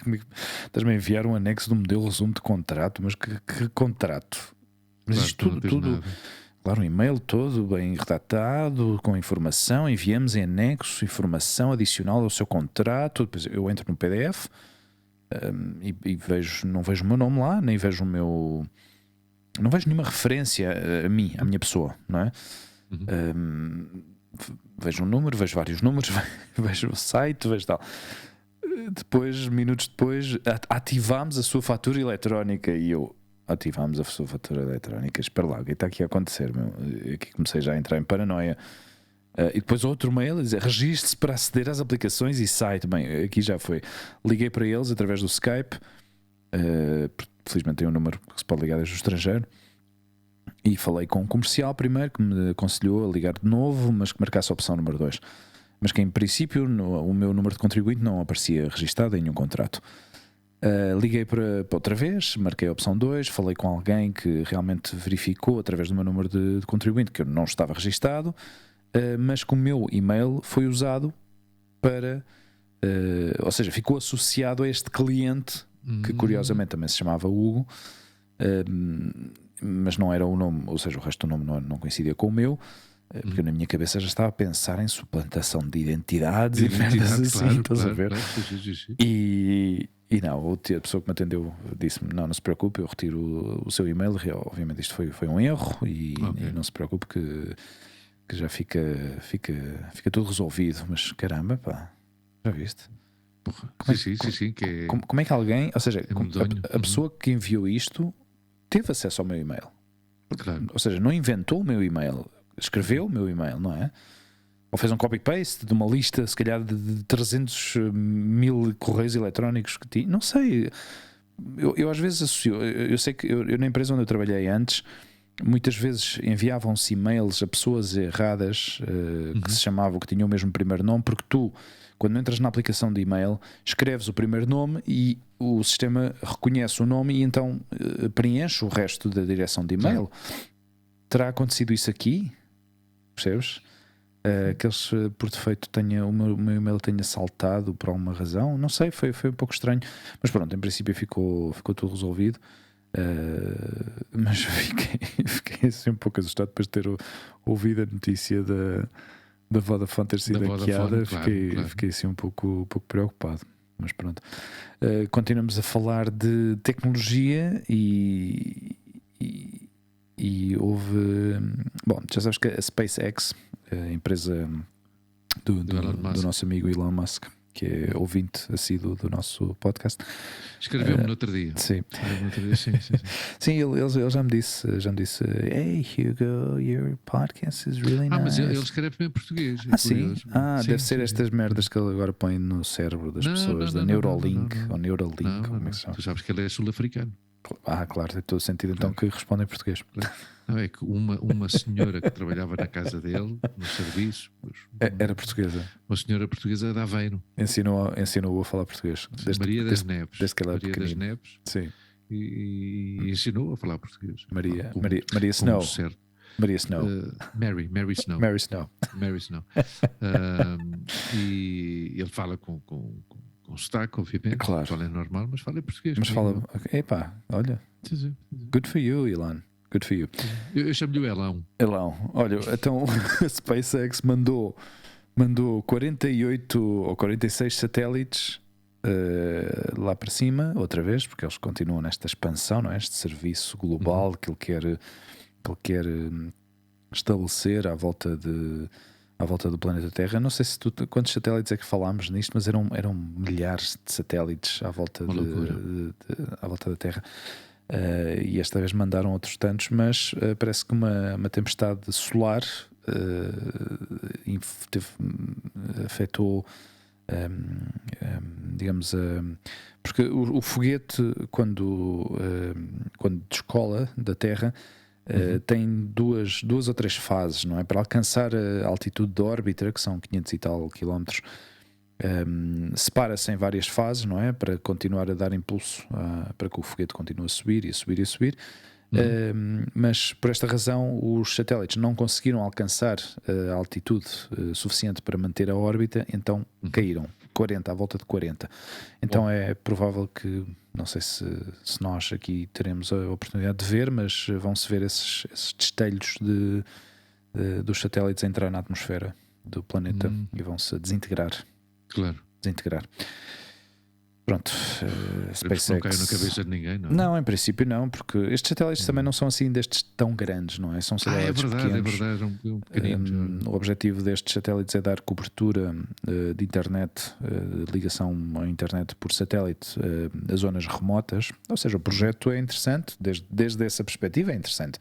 mas estás-me a enviar um anexo do modelo resumo de contrato? Mas que contrato? Mas claro, isto tudo claro, um e-mail todo bem redatado, com informação, enviamos em anexo informação adicional ao seu contrato. Depois eu entro no PDF e não vejo o meu nome lá, nem vejo não vejo nenhuma referência a mim, à minha pessoa, não é? Vejo um número, vejo vários números, vejo o site, vejo tal. Depois, minutos depois, ativámos a sua fatura eletrónica. E eu: ativámos a sua fatura eletrónica? Espera lá, o que está aqui a acontecer? Aqui comecei já a entrar em paranoia. E depois outro mail a dizer: registre-se para aceder às aplicações e site. Bem, aqui já foi. Liguei para eles através do Skype. Felizmente tem um número que se pode ligar desde o estrangeiro. E falei com um comercial primeiro, que me aconselhou a ligar de novo, mas que marcasse a opção número 2. Mas que em princípio o meu número de contribuinte não aparecia registado em nenhum contrato. Liguei para outra vez, marquei a opção 2, falei com alguém que realmente verificou através do meu número de contribuinte que eu não estava registado, mas que o meu e-mail foi usado para... ou seja, ficou associado a este cliente, que curiosamente também se chamava Hugo, mas não era o nome, ou seja, o resto do nome não coincidia com o meu, porque eu na minha cabeça já estava a pensar em suplantação de identidades e merdas assim, estás a ver? E não, a pessoa que me atendeu disse-me: não se preocupe, eu retiro o seu e-mail. Obviamente isto foi um erro e não se preocupe que já fica tudo resolvido. Mas caramba, pá, já viste? Sim. Como é que alguém, ou seja, a pessoa que enviou isto teve acesso ao meu e-mail? Claro. Ou seja, não inventou o meu e-mail, escreveu o meu e-mail, não é? Ou fez um copy-paste de uma lista, se calhar, de 300 mil correios eletrónicos que tinha. Não sei. Eu às vezes associo. Eu sei que eu na empresa onde eu trabalhei antes, muitas vezes enviavam-se e-mails a pessoas erradas que se chamavam, que tinham o mesmo primeiro nome, porque tu, quando entras na aplicação de e-mail, escreves o primeiro nome e o sistema reconhece o nome e então preenche o resto da direção de e-mail. Terá acontecido isso aqui? Percebes? Que eles por defeito o meu e-mail tenha saltado por alguma razão, não sei, foi um pouco estranho, mas pronto, em princípio ficou tudo resolvido. Mas fiquei assim um pouco assustado depois de ter ouvido a notícia da Vodafone ter sido hackeada. Fiquei assim um pouco preocupado, mas pronto. Continuamos a falar de tecnologia e houve, bom, já sabes que a SpaceX, a empresa do nosso amigo Elon Musk, que é ouvinte assíduo do nosso podcast, escreveu-me no outro dia. Sim. Sim. Sim, ele já me disse, hey Hugo, your podcast is really nice. Mas ele escreve em português. Sim? Deve ser estas merdas que ele agora põe no cérebro das pessoas, da Neuralink, ou Neuralink, como é que se chama? Tu sabes que ele é sul-africano. Claro, tem todo o sentido então que responde em português. Não, é que uma senhora que trabalhava na casa dele, no serviço, era portuguesa. Uma senhora portuguesa de Aveiro. Ensinou-o a falar português. Maria das Neves. Desde que ela era Maria das Neves. Sim. E ensinou a falar português. Maria Snow. Maria Snow. Mary Snow. Mary Snow. Mary Snow. E ele fala com sotaque, obviamente. Claro. Fala em normal, mas fala em português. Mas fala, epá, olha. Sim. Good for you, Elon. Good for you. Eu chamo-lhe o Elão. Olha, então a SpaceX mandou 48 ou 46 satélites lá para cima, outra vez, porque eles continuam nesta expansão, não é? Este serviço global que ele quer estabelecer à volta do planeta Terra. Não sei se quantos satélites é que falámos nisto, mas eram milhares de satélites à volta à volta da Terra. E esta vez mandaram outros tantos, mas parece que uma tempestade solar afetou, digamos, porque o foguete quando descola da Terra tem duas ou três fases, não é? Para alcançar a altitude de órbita, que são 500 e tal quilómetros, separa-se em várias fases, não é? Para continuar a dar impulso para que o foguete continue a subir e a subir e a subir. Mas por esta razão os satélites não conseguiram alcançar a altitude suficiente para manter a órbita, então caíram à volta de 40. Então é provável que, não sei se nós aqui teremos a oportunidade de ver, mas vão-se ver esses destellos dos satélites a entrar na atmosfera do planeta e vão-se desintegrar. Claro. Pronto, SpaceX não caiu na cabeça de ninguém, não? Não, em princípio não, porque estes satélites também não são assim destes tão grandes, não é? São satélites pequenos. É verdade, um pequenino. O objetivo destes satélites é dar cobertura de internet, de ligação à internet por satélite a zonas remotas. Ou seja, o projeto é interessante, desde essa perspectiva é interessante.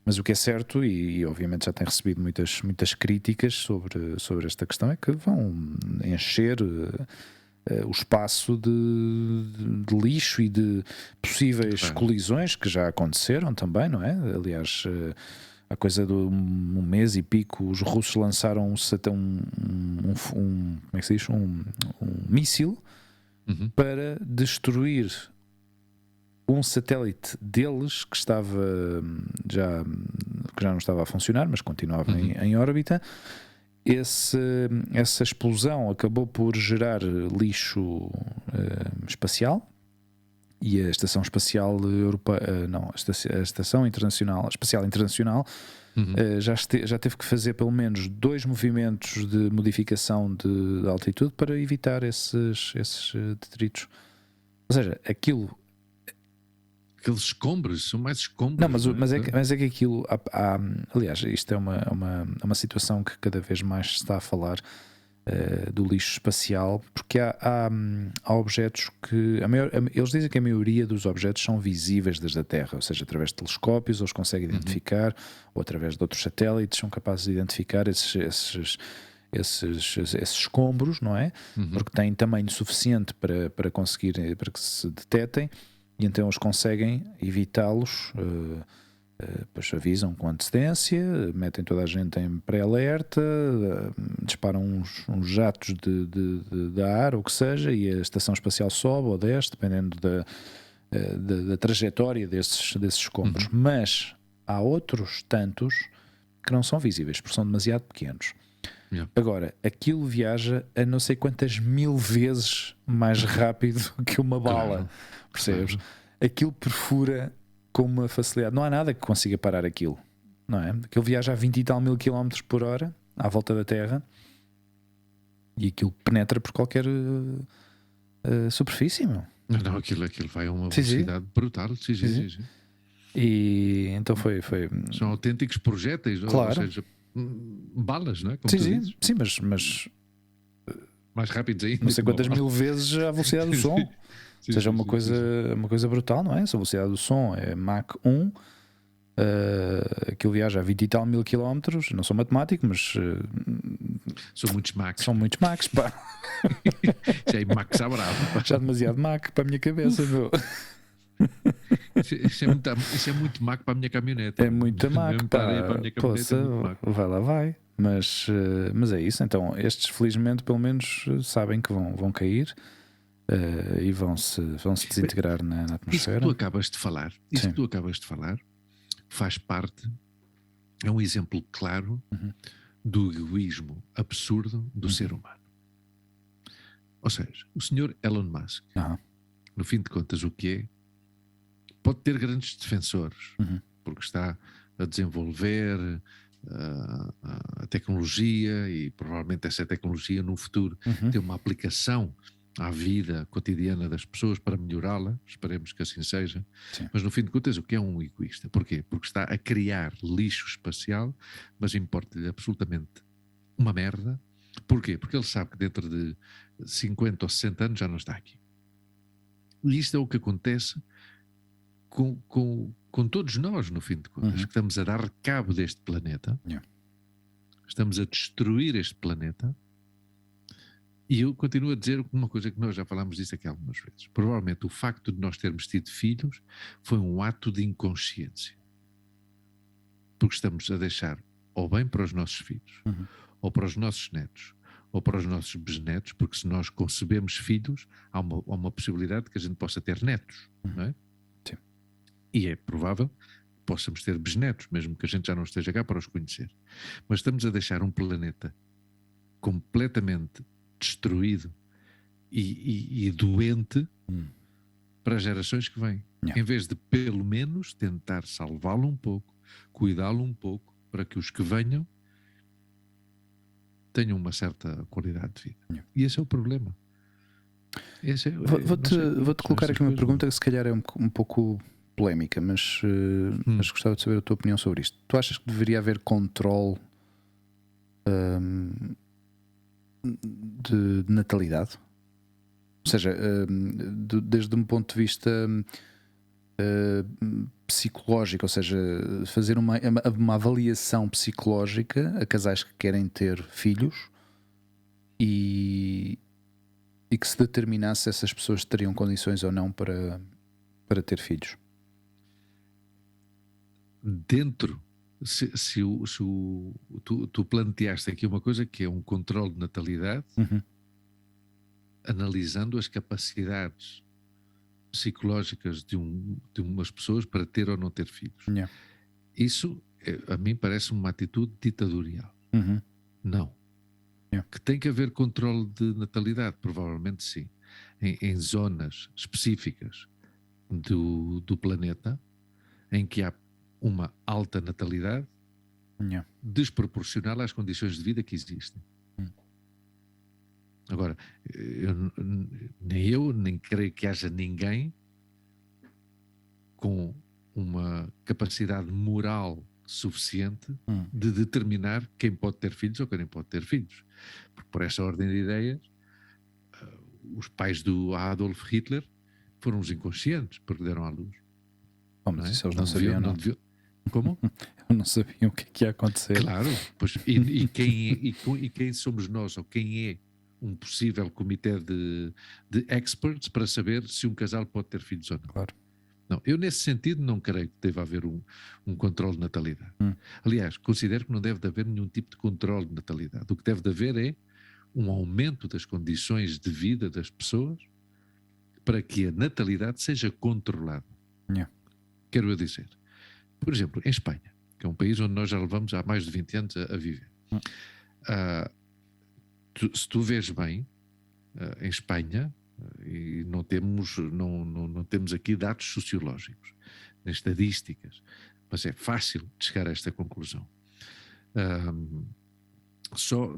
Mas o que é certo, e obviamente já tem recebido muitas críticas sobre esta questão, é que vão encher o espaço de lixo e de possíveis colisões que já aconteceram também, não é? Aliás, há coisa de um mês e pico, os russos lançaram como é que se diz? Um míssil para destruir um satélite deles que já não estava a funcionar, mas continuava em órbita. Essa explosão acabou por gerar lixo espacial, e a Estação Espacial Europeia, a Estação Espacial Internacional já teve que fazer pelo menos 2 movimentos de modificação de altitude para evitar esses detritos. Ou seja, aqueles escombros são mais escombros. Não, mas é que aquilo aliás, isto é uma situação que cada vez mais se está a falar do lixo espacial, porque há objetos que eles dizem que a maioria dos objetos são visíveis desde a Terra, ou seja, através de telescópios eles conseguem identificar, ou através de outros satélites são capazes de identificar esses escombros, não é? Porque têm tamanho suficiente para conseguir, para que se detetem, e então eles conseguem evitá-los. Depois avisam com antecedência, metem toda a gente em pré-alerta, disparam uns jatos de ar, ou o que seja, e a estação espacial sobe ou desce, dependendo da trajetória desses escombros. Mas há outros tantos que não são visíveis, porque são demasiado pequenos. Agora, aquilo viaja a não sei quantas 1000 vezes mais rápido que uma bala, percebes? Aquilo perfura com uma facilidade. Não há nada que consiga parar aquilo, não é? Aquilo viaja a 20 e tal mil quilómetros por hora à volta da Terra, e aquilo penetra por qualquer superfície, meu. Não, aquilo vai a uma velocidade brutal. Sim. E então foi. São autênticos projéteis, claro. Ou seja, balas, não é? Como sim, mas mais rápidos ainda. Não sei quantas mil vezes a velocidade do som. Ou seja, uma coisa brutal, não é? Se a velocidade do som é Mach 1, aquilo viaja a 20 e tal mil quilómetros. Não sou matemático, mas são muitos Machs. São muitos Machs, pá. Já é Mach à brava. Já demasiado Mach para a minha cabeça, meu. Isso é muito Mach para a minha caminhonete. É muito Mach, pá. Para a minha caminhonete, vai lá, vai. Mas é isso. Então, estes felizmente pelo menos sabem que vão cair. E vão se desintegrar na atmosfera. Isso que tu acabas de falar faz parte, é um exemplo claro do egoísmo absurdo do ser humano. Ou seja, o senhor Elon Musk, no fim de contas, o que é? Pode ter grandes defensores, porque está a desenvolver a tecnologia, e provavelmente essa tecnologia no futuro tem uma aplicação à vida cotidiana das pessoas para melhorá-la, esperemos que assim seja. Sim. Mas no fim de contas, o que é um egoísta? Porquê? Porque está a criar lixo espacial, mas importa-lhe absolutamente uma merda. Porquê? Porque ele sabe que dentro de 50 ou 60 anos já não está aqui. E isto é o que acontece com todos nós, no fim de contas, que estamos a dar cabo deste planeta, estamos a destruir este planeta. E eu continuo a dizer uma coisa que nós já falámos disso aqui algumas vezes. Provavelmente o facto de nós termos tido filhos foi um ato de inconsciência. Porque estamos a deixar ou bem para os nossos filhos, ou para os nossos netos, ou para os nossos bisnetos, porque se nós concebemos filhos, há uma possibilidade de que a gente possa ter netos, não é? Sim. E é provável que possamos ter bisnetos, mesmo que a gente já não esteja cá para os conhecer. Mas estamos a deixar um planeta completamente destruído e doente para as gerações que vêm. Em vez de pelo menos tentar salvá-lo um pouco, cuidá-lo um pouco, para que os que venham tenham uma certa qualidade de vida. E esse é o problema. Vou-te colocar aqui uma pergunta que se calhar é um pouco polémica, mas gostava de saber a tua opinião sobre isto. Tu achas que deveria haver controle de natalidade? Ou seja, desde um ponto de vista psicológico, ou seja, fazer uma avaliação psicológica a casais que querem ter filhos e que se determinasse se essas pessoas teriam condições ou não para ter filhos. Dentro, tu planteaste aqui uma coisa que é um controle de natalidade, analisando as capacidades psicológicas de umas pessoas para ter ou não ter filhos. Isso, a mim, parece uma atitude ditatorial. Não. Que tem que haver controle de natalidade, provavelmente sim. Em zonas específicas do planeta, em que há uma alta natalidade, desproporcional às condições de vida que existem. Agora, nem creio que haja ninguém com uma capacidade moral suficiente de determinar quem pode ter filhos ou quem não pode ter filhos. Porque por essa ordem de ideias, os pais do Adolf Hitler foram os inconscientes porque deram à luz. Mas isso eles não sabiam, não. Como? não sabiam o que ia acontecer. Claro, pois, e quem somos nós, ou quem é um possível comitê de experts para saber se um casal pode ter filhos ou não? Claro. Não, eu nesse sentido não creio que deva haver um controle de natalidade. Aliás, considero que não deve haver nenhum tipo de controle de natalidade. O que deve haver é um aumento das condições de vida das pessoas para que a natalidade seja controlada. Quero eu dizer. Por exemplo, em Espanha, que é um país onde nós já levamos há mais de 20 anos a viver. Se tu vês bem, em Espanha, e não temos aqui dados sociológicos, nem estadísticas, mas é fácil de chegar a esta conclusão.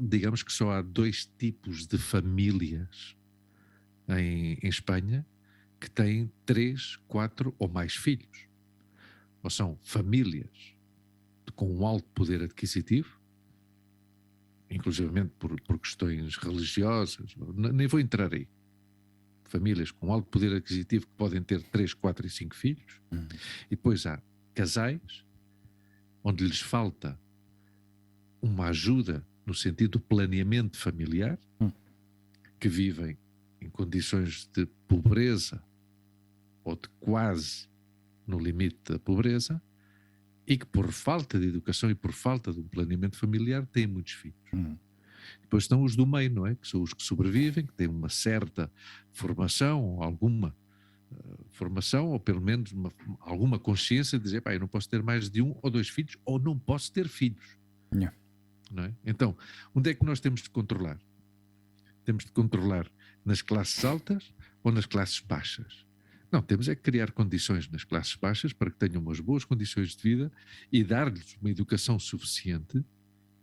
Digamos que só há 2 tipos de famílias em Espanha que têm 3, 4 ou mais filhos. Ou são famílias com um alto poder adquisitivo, inclusivamente por questões religiosas, nem vou entrar aí. Famílias com alto poder adquisitivo que podem ter 3, 4 e 5 filhos. E depois há casais onde lhes falta uma ajuda no sentido do planeamento familiar, que vivem em condições de pobreza ou de quase no limite da pobreza, e que por falta de educação e por falta de um planeamento familiar têm muitos filhos. Depois estão os do meio, não é? Que são os que sobrevivem, que têm uma certa formação, alguma formação, ou pelo menos alguma consciência de dizer, eu não posso ter mais de 1 ou 2 filhos, ou não posso ter filhos. Não é? Então, onde é que nós temos de controlar? Temos de controlar nas classes altas ou nas classes baixas? Não, temos é que criar condições nas classes baixas para que tenham umas boas condições de vida e dar-lhes uma educação suficiente.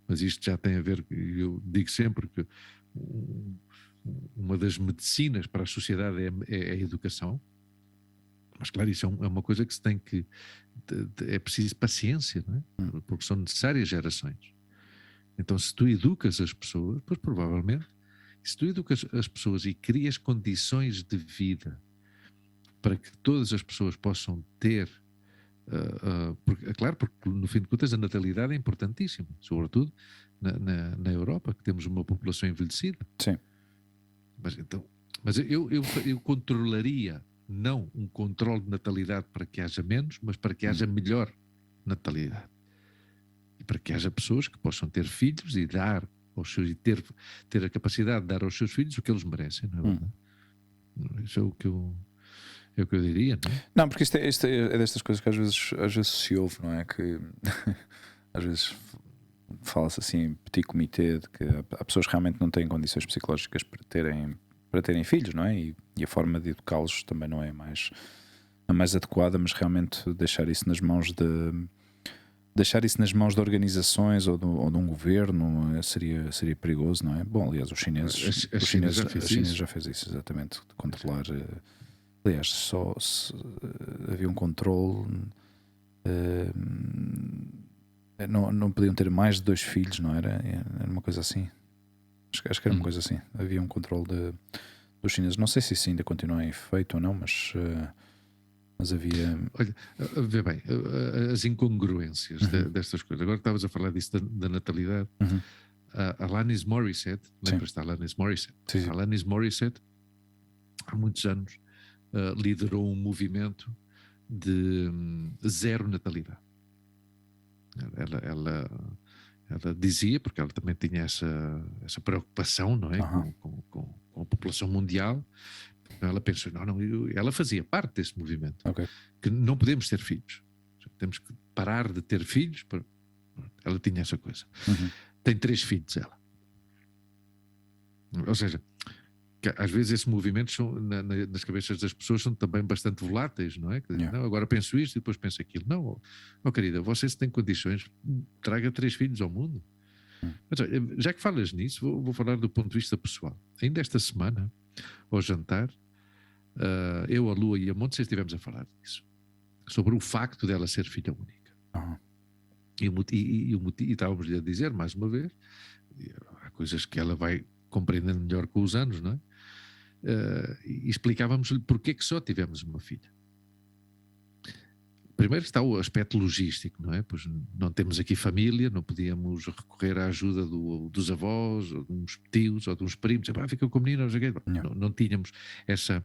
Mas isto já tem a ver, eu digo sempre que uma das medicinas para a sociedade é a educação. Mas claro, isso é uma coisa que se tem que... É preciso paciência, não é? Porque são necessárias gerações. Então, se tu educas as pessoas, pois provavelmente, se tu educas as pessoas e crias condições de vida para que todas as pessoas possam ter, claro, porque no fim de contas a natalidade é importantíssima, sobretudo na Europa, que temos uma população envelhecida. Sim. Mas eu controlaria, não um controle de natalidade para que haja menos, mas para que haja melhor natalidade. E para que haja pessoas que possam ter filhos e dar aos seus, e ter a capacidade de dar aos seus filhos o que eles merecem, não é verdade? Isso é o que eu diria, não é? Não, porque isto é destas coisas que às vezes se ouve, não é? Que às vezes fala-se assim, petit comité, de que há pessoas que realmente não têm condições psicológicas para terem filhos, não é? E a forma de educá-los também não é a mais adequada, mas realmente deixar isso nas mãos de organizações ou de um governo seria perigoso, não é? Bom, aliás, os chineses já fez isso, exatamente, de controlar. Aliás, só havia um controle, não podiam ter mais de 2 filhos, não era? Era uma coisa assim. Acho que era uma coisa assim. Havia um controle dos chineses. Não sei se isso ainda continua em efeito ou não, mas havia... Olha, vê bem, as incongruências destas coisas. Agora estavas a falar disso da natalidade. A Alanis Morissette, lembras-te da Alanis Morissette? Sim. A Alanis Morissette, há muitos anos, liderou um movimento de zero natalidade. Ela dizia, porque ela também tinha essa preocupação, não é? Com a população mundial. Ela pensou, ela fazia parte desse movimento, que não podemos ter filhos, temos que parar de ter filhos. Ela tinha essa coisa. Tem 3 filhos ela. Ou seja, que às vezes esses movimentos nas cabeças das pessoas são também bastante voláteis, não é? Não, agora penso isto e depois penso aquilo. Não, querida, você se tem condições, traga 3 filhos ao mundo. Mas, já que falas nisso, vou falar do ponto de vista pessoal. Ainda esta semana, ao jantar, eu, a Lua e a Monte estivemos a falar disso, sobre o facto dela ser filha única. E estávamos a dizer, mais uma vez, há coisas que ela vai compreendendo melhor com os anos, não é? E explicávamos-lhe porque que só tivemos uma filha. primeiro está o aspecto logístico, não é? Pois não temos aqui família, não podíamos recorrer à ajuda dos avós, ou de uns tios, ou de uns primos. Fica com o menino, não tínhamos essa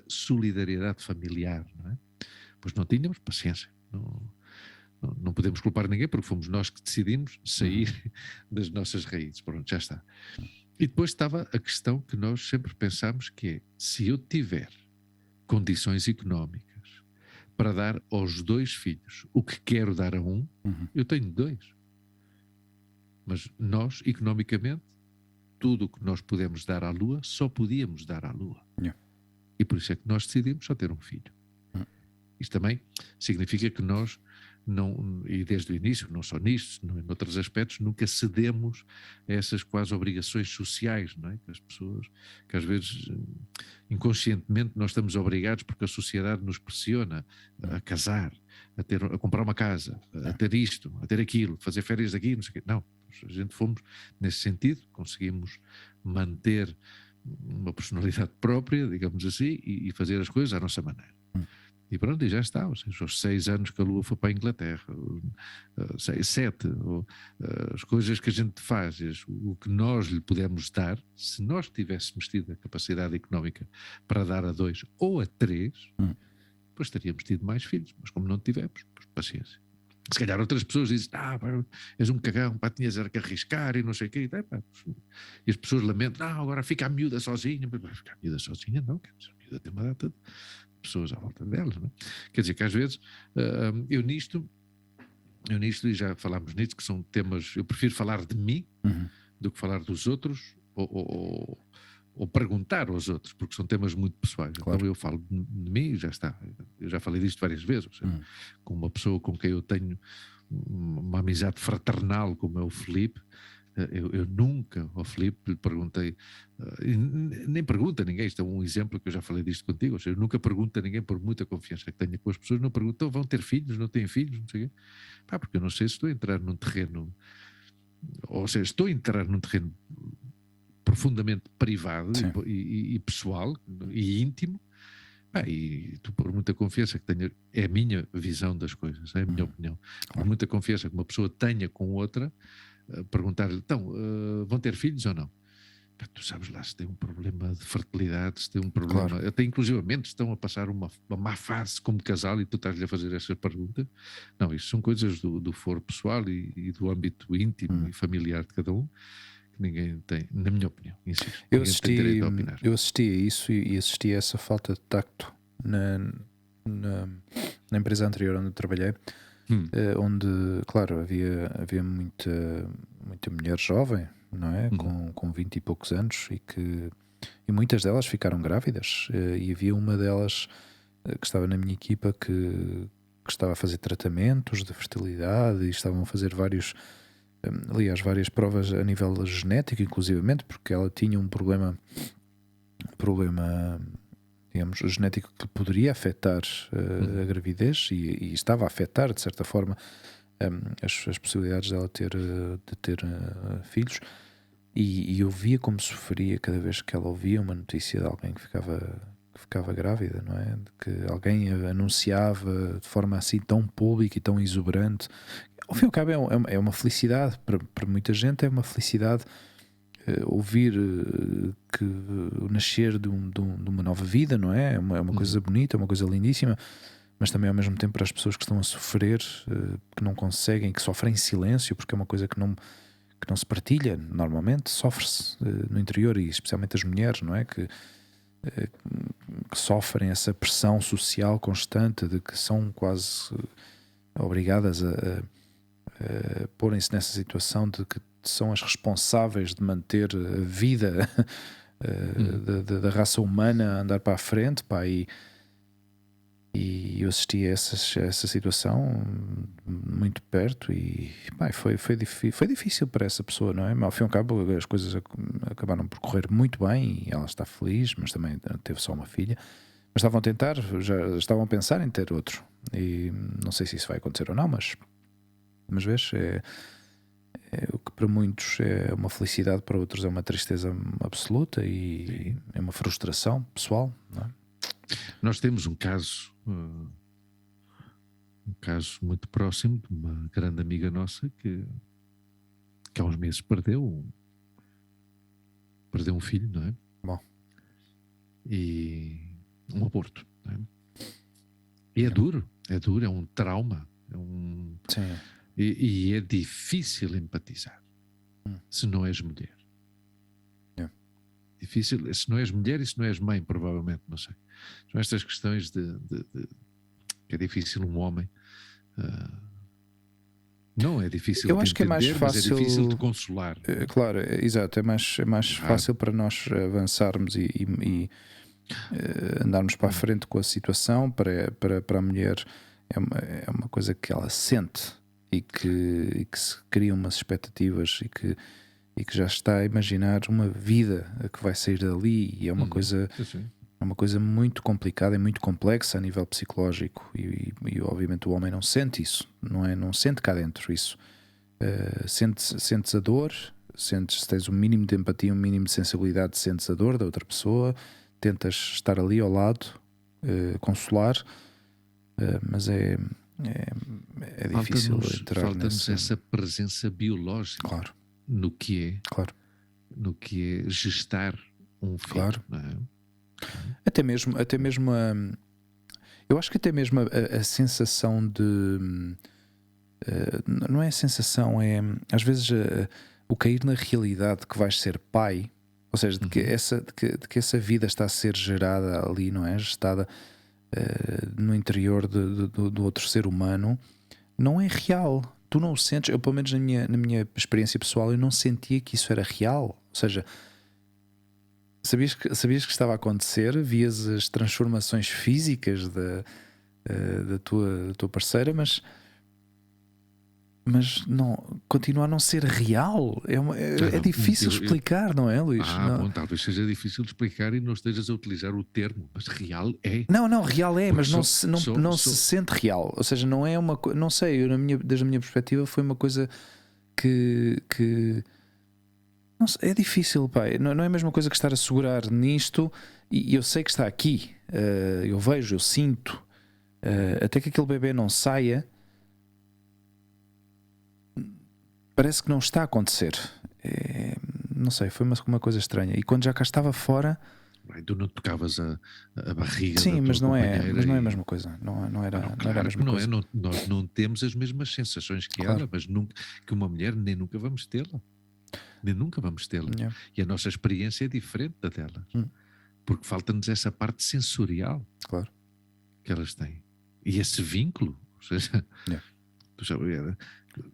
solidariedade familiar, não é? Pois não tínhamos, paciência. Não podemos culpar ninguém, porque fomos nós que decidimos sair das nossas raízes. Pronto, já está. E depois estava a questão que nós sempre pensámos, que é: se eu tiver condições económicas para dar aos 2 filhos o que quero dar a um, eu tenho 2. Mas nós, economicamente, tudo o que nós podemos dar à Lua, só podíamos dar à Lua. E por isso é que nós decidimos só ter um filho. Isto também significa que nós não, e desde o início, não só nisto, em outros aspectos, nunca cedemos a essas quase obrigações sociais, não é? Que as pessoas, que às vezes inconscientemente nós estamos obrigados, porque a sociedade nos pressiona a casar, a comprar uma casa, a ter isto, a ter aquilo, fazer férias daqui, não sei o quê. Não, a gente fomos nesse sentido, conseguimos manter uma personalidade própria, digamos assim, e fazer as coisas à nossa maneira. E pronto, e já está. Ou seja, os 6 anos que a Lua foi para a Inglaterra, 7, as coisas que a gente faz, o que nós lhe pudemos dar, se nós tivéssemos tido a capacidade económica para dar a 2 ou a 3, depois teríamos tido mais filhos. Mas como não tivemos, pois, paciência. Se calhar outras pessoas dizem: és um cagão, tinhas que arriscar e não sei o quê. E as pessoas lamentam: agora fica a miúda sozinha. Mas ficar a miúda sozinha, não, quer dizer, a miúda tem uma data de pessoas à volta delas, não é? Quer dizer que às vezes eu nisto, e já falámos nisso, que são temas, eu prefiro falar de mim do que falar dos outros, ou perguntar aos outros, porque são temas muito pessoais. Claro. Então eu falo de mim e já está. Eu já falei disto várias vezes, seja, com uma pessoa com quem eu tenho uma amizade fraternal, como é o Filipe. Eu nunca ao Filipe lhe perguntei, nem pergunto a ninguém, isto é um exemplo que eu já falei disto contigo, ou seja, eu nunca pergunto a ninguém, por muita confiança que tenha com as pessoas, não pergunto: vão ter filhos, não têm filhos, não sei o quê. Porque eu não sei se estou a entrar num terreno, ou seja, estou a entrar num terreno profundamente privado e pessoal e íntimo, e tu, por muita confiança que tenha, é a minha visão das coisas, é a minha opinião, por muita confiança que uma pessoa tenha com outra, perguntar-lhe: então, vão ter filhos ou não? Tu sabes lá se tem um problema de fertilidade, se tem um problema, até inclusivamente estão a passar uma má fase como casal e tu estás-lhe a fazer essa pergunta. Não, isso são coisas do foro pessoal e do âmbito íntimo e familiar de cada um, que ninguém tem, na minha opinião, insisto, eu assisti a isso e assisti a essa falta de tacto na empresa anterior onde eu trabalhei. Onde, claro, havia muita mulher jovem, não é? Com 20 e poucos anos, e muitas delas ficaram grávidas, e havia uma delas que estava na minha equipa que estava a fazer tratamentos de fertilidade e estavam a fazer várias provas a nível genético, inclusivamente, porque ela tinha um problema digamos, genético que poderia afetar a gravidez e estava a afetar, de certa forma, as possibilidades dela de ter filhos. E eu via como sofria cada vez que ela ouvia uma notícia de alguém que ficava grávida, não é? De que alguém anunciava de forma assim tão pública e tão exuberante. Ao fim e ao cabo é uma felicidade, para muita gente é uma felicidade ouvir que o nascer de uma nova vida, não é? É uma coisa bonita, é uma coisa lindíssima, mas também ao mesmo tempo para as pessoas que estão a sofrer, que não conseguem, que sofrem em silêncio, porque é uma coisa que não se partilha normalmente, sofre-se no interior, e especialmente as mulheres, não é? Que sofrem essa pressão social constante de que são quase obrigadas a porem-se nessa situação de que são as responsáveis de manter a vida da raça humana a andar para a frente, e eu assisti a essa situação muito perto, e foi difícil para essa pessoa, não é? Mas ao fim e ao cabo as coisas acabaram por correr muito bem e ela está feliz, mas também teve só uma filha. Mas já estavam a pensar em ter outro, e não sei se isso vai acontecer ou não, mas vês, o que para muitos é uma felicidade, para outros é uma tristeza absoluta e é uma frustração pessoal, não é? Nós temos um caso caso muito próximo de uma grande amiga nossa que há uns meses perdeu um filho, não é? Bom. E um aborto, não é? E é duro, é um trauma, Sim. E é difícil empatizar se não és mulher. Difícil, se não és mulher e se não és mãe, provavelmente, não sei. São estas questões de que é difícil um homem. Não é difícil eu acho de entender, que é mais fácil, mas é difícil de consolar. Claro, exato, é mais fácil para nós avançarmos e andarmos para a frente com a situação. Para a mulher é uma coisa que ela sente e que se criam umas expectativas e que já está a imaginar uma vida que vai sair dali, e é uma coisa... É uma coisa muito complicada e muito complexa a nível psicológico, e obviamente o homem não sente isso, não sente cá dentro isso. Sentes a dor, se tens um mínimo de empatia, um mínimo de sensibilidade, sentes a dor da outra pessoa, tentas estar ali ao lado, consolar, mas é difícil entrar falta-nos essa presença biológica, claro, no que é gestar um filho, claro. não é? Até mesmo eu acho que até mesmo a sensação de não é a sensação, é às vezes o cair na realidade que vais ser pai, ou seja, de que essa vida está a ser gerada ali, não é? Gestada no interior do outro ser humano, não é real. Tu não o sentes. Eu, pelo menos na minha experiência pessoal, eu não sentia que isso era real. Ou seja, sabias que estava a acontecer, vias as transformações físicas da tua parceira, mas não, continua a não ser real. É difícil explicar, não é, Luís? Bom, talvez seja difícil de explicar e não estejas a utilizar o termo, mas real é. Não, real é, mas não se sente real. Ou seja, não é uma coisa. Não sei, desde a minha perspectiva, foi uma coisa que não sei, é difícil, pai. Não é a mesma coisa que estar a segurar nisto, e eu sei que está aqui. Eu vejo, eu sinto. Até que aquele bebê não saia, parece que não está a acontecer. Não sei, foi uma coisa estranha. E quando já cá estava fora... Tu não tocavas a barriga. Sim, mas não é a mesma coisa. Não era a mesma coisa. Nós não temos as mesmas sensações que ela, mas nunca, que uma mulher nem nunca vamos tê-la. Nem nunca vamos tê-la. Yeah. E a nossa experiência é diferente da delas. Porque falta-nos essa parte sensorial, claro, que elas têm. E esse vínculo. Ou seja,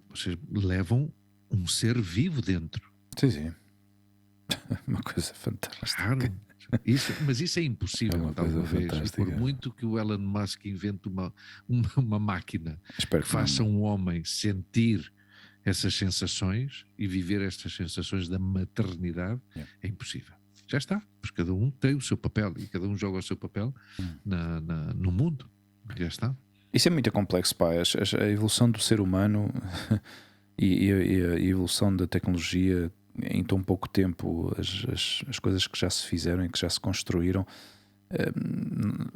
vocês levam um ser vivo dentro. Sim. Uma coisa fantástica. Claro. Mas isso é impossível, talvez. E por muito que o Elon Musk invente uma máquina que faça um homem sentir essas sensações e viver estas sensações da maternidade, é impossível. Já está, porque cada um tem o seu papel e cada um joga o seu papel no mundo. Já está. Isso é muito complexo, pá. A evolução do ser humano e a evolução da tecnologia em tão pouco tempo, as coisas que já se fizeram e que já se construíram,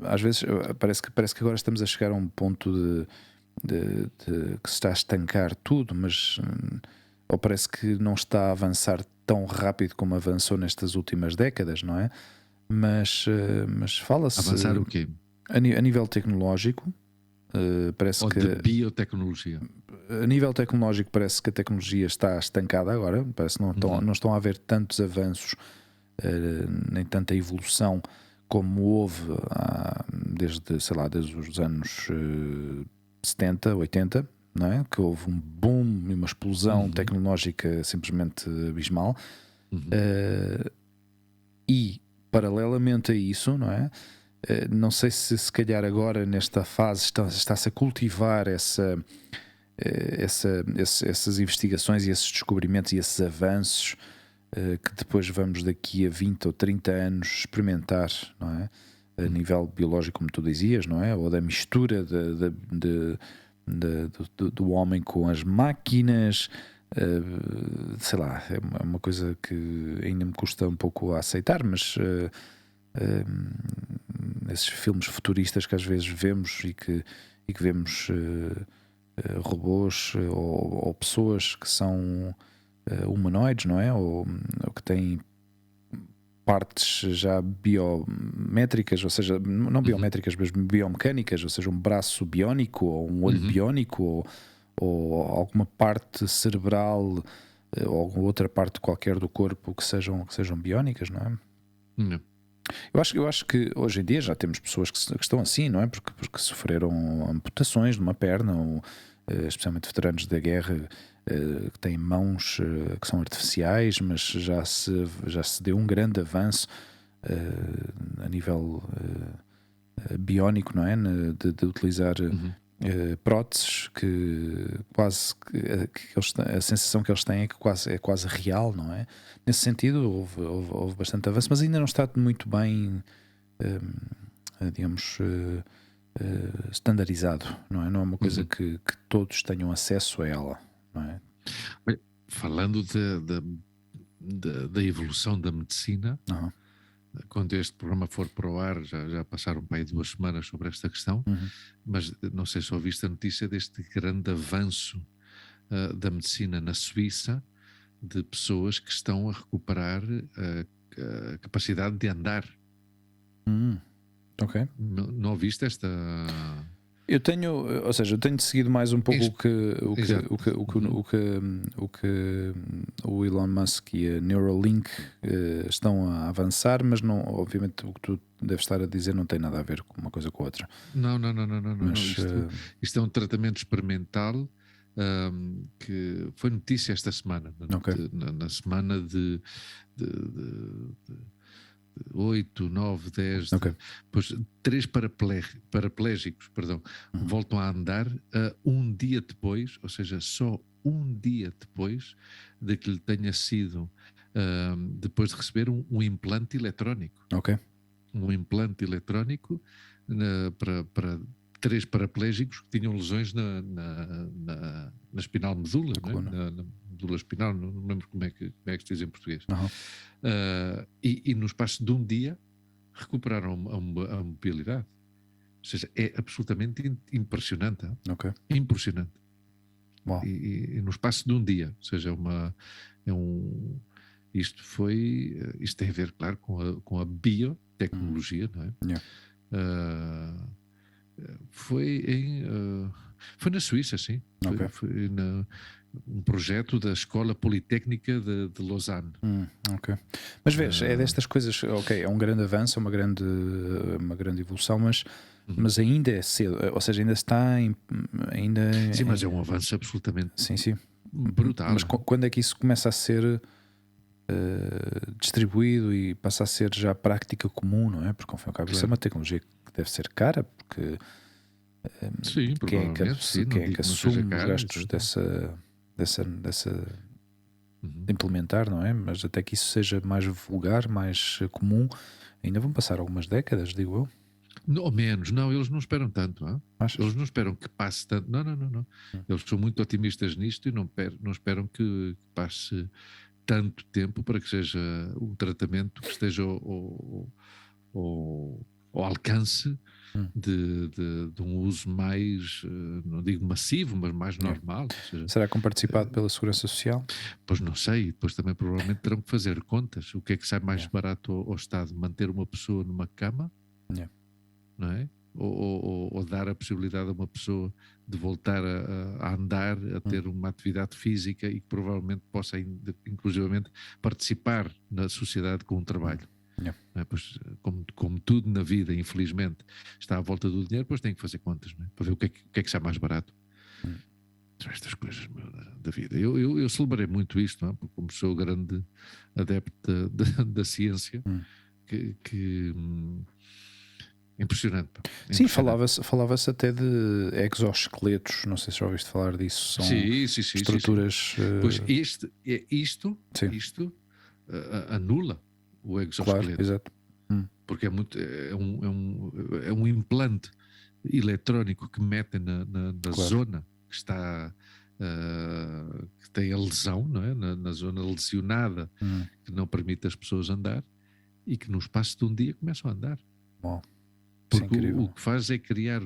às vezes parece que agora estamos a chegar a um ponto de que se está a estancar tudo, mas ou parece que não está a avançar tão rápido como avançou nestas últimas décadas, não é? Mas fala-se... Avançar o quê? A nível tecnológico, parece ou que... de biotecnologia. A nível tecnológico parece que a tecnologia está estancada agora, parece que não estão a haver tantos avanços, nem tanta evolução como houve desde os anos 70, 80, não é? Que houve um boom e uma explosão tecnológica simplesmente abismal. E paralelamente a isso, não é? Não sei se calhar agora nesta fase está-se a cultivar essas investigações e esses descobrimentos e esses avanços que depois vamos daqui a 20 ou 30 anos experimentar, não é? A nível biológico, como tu dizias, não é? Ou da mistura do homem com as máquinas, sei lá, é uma coisa que ainda me custa um pouco a aceitar, mas esses filmes futuristas que às vezes vemos e e que vemos robôs ou pessoas que são humanoides, não é? Ou que têm partes já biométricas, ou seja, não biométricas, mas biomecânicas, ou seja, um braço biónico ou um olho biónico ou alguma parte cerebral ou alguma outra parte qualquer do corpo que sejam biónicas, não é? Não. Eu acho que hoje em dia já temos pessoas que estão assim, não é? Porque sofreram amputações de uma perna, ou, especialmente veteranos da guerra, que têm mãos que são artificiais, mas já se deu um grande avanço a nível biónico, não é? De utilizar próteses que quase a sensação que eles têm é que é quase real, não é? Nesse sentido houve bastante avanço, mas ainda não está muito bem digamos estandarizado, não é? Não é uma coisa que todos tenham acesso a ela, não é? Falando da evolução da medicina, quando este programa for para o ar, já passaram para aí 2 semanas sobre esta questão, mas não sei se ouviste a notícia deste grande avanço da medicina na Suíça, de pessoas que estão a recuperar a capacidade de andar. Ok. Não ouviste esta... Eu tenho seguido mais um pouco o que o Elon Musk e a Neuralink estão a avançar, mas não, obviamente o que tu deves estar a dizer não tem nada a ver com uma coisa com a outra. Não. Isto é um tratamento experimental que foi notícia esta semana, na semana de 8, 9, 10, depois 3 paraplégicos, voltam a andar um dia depois, ou seja, só um dia depois de que lhe tenha sido, depois de receber um implante eletrónico. Um implante eletrónico para 3 paraplégicos que tinham lesões na espinal medula, na medula espinal, não me lembro como é que se diz em português. E no espaço de um dia recuperaram a mobilidade. Ou seja, é absolutamente impressionante. Impressionante. E no espaço de um dia, ou seja, isto tem a ver, claro, com a biotecnologia, não é? Foi na Suíça, sim. Foi um projeto da Escola Politécnica de Lausanne. Mas vês, é destas coisas, é um grande avanço, uma grande evolução, mas ainda é cedo, ou seja, ainda está Sim, mas é um avanço absolutamente brutal. Mas quando é que isso começa a ser distribuído e passa a ser já prática comum, não é? Porque ao fim e ao cabo isso é uma tecnologia que deve ser cara, porque quem é que assume os gastos dessa de implementar, não é? Mas até que isso seja mais vulgar, mais comum, ainda vão passar algumas décadas, digo eu. Ou menos, não, eles não esperam tanto. Eles não esperam que passe tanto. Não. Eles são muito otimistas nisto e não esperam que passe tanto tempo para que seja um tratamento que esteja ao alcance de um uso mais, não digo massivo, mas mais normal. Ou seja, será comparticipado pela Segurança Social? Pois não sei, depois também provavelmente terão que fazer contas. O que é que sai mais barato ao Estado? Manter uma pessoa numa cama? Não é? Ou dar a possibilidade a uma pessoa de voltar a andar, a ter uma atividade física e que provavelmente possa inclusivamente participar na sociedade com um trabalho. É? Pois, como tudo na vida, infelizmente, está à volta do dinheiro, depois tem que fazer contas, não é? Para ver o que é que sai mais barato. São estas coisas da vida. Eu celebrei muito isto, não é? Porque como sou grande adepto da ciência, que impressionante. Sim, falava-se até de exoesqueletos, não sei se já ouviste falar disso, são estruturas... Pois isto anula o exoesqueleto. Claro, exato. Porque é um implante eletrónico que metem na zona que está... que tem a lesão, não é? Na zona lesionada, que não permite as pessoas andar, e que no espaço de um dia começam a andar. Porque o que faz é criar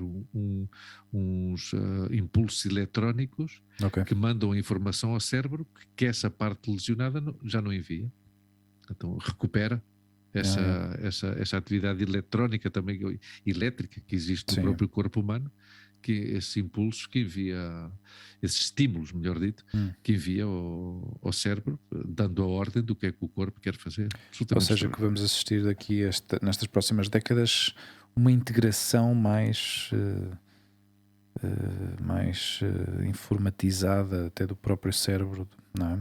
uns impulsos eletrónicos que mandam a informação ao cérebro que essa parte lesionada já não envia. Então recupera essa atividade eletrónica também, elétrica, que existe no próprio corpo humano, que esses impulsos que envia, esses estímulos, melhor dito, que envia ao cérebro, dando a ordem do que é que o corpo quer fazer. Ou seja, que vamos assistir daqui nestas próximas décadas uma integração mais informatizada até do próprio cérebro, não é?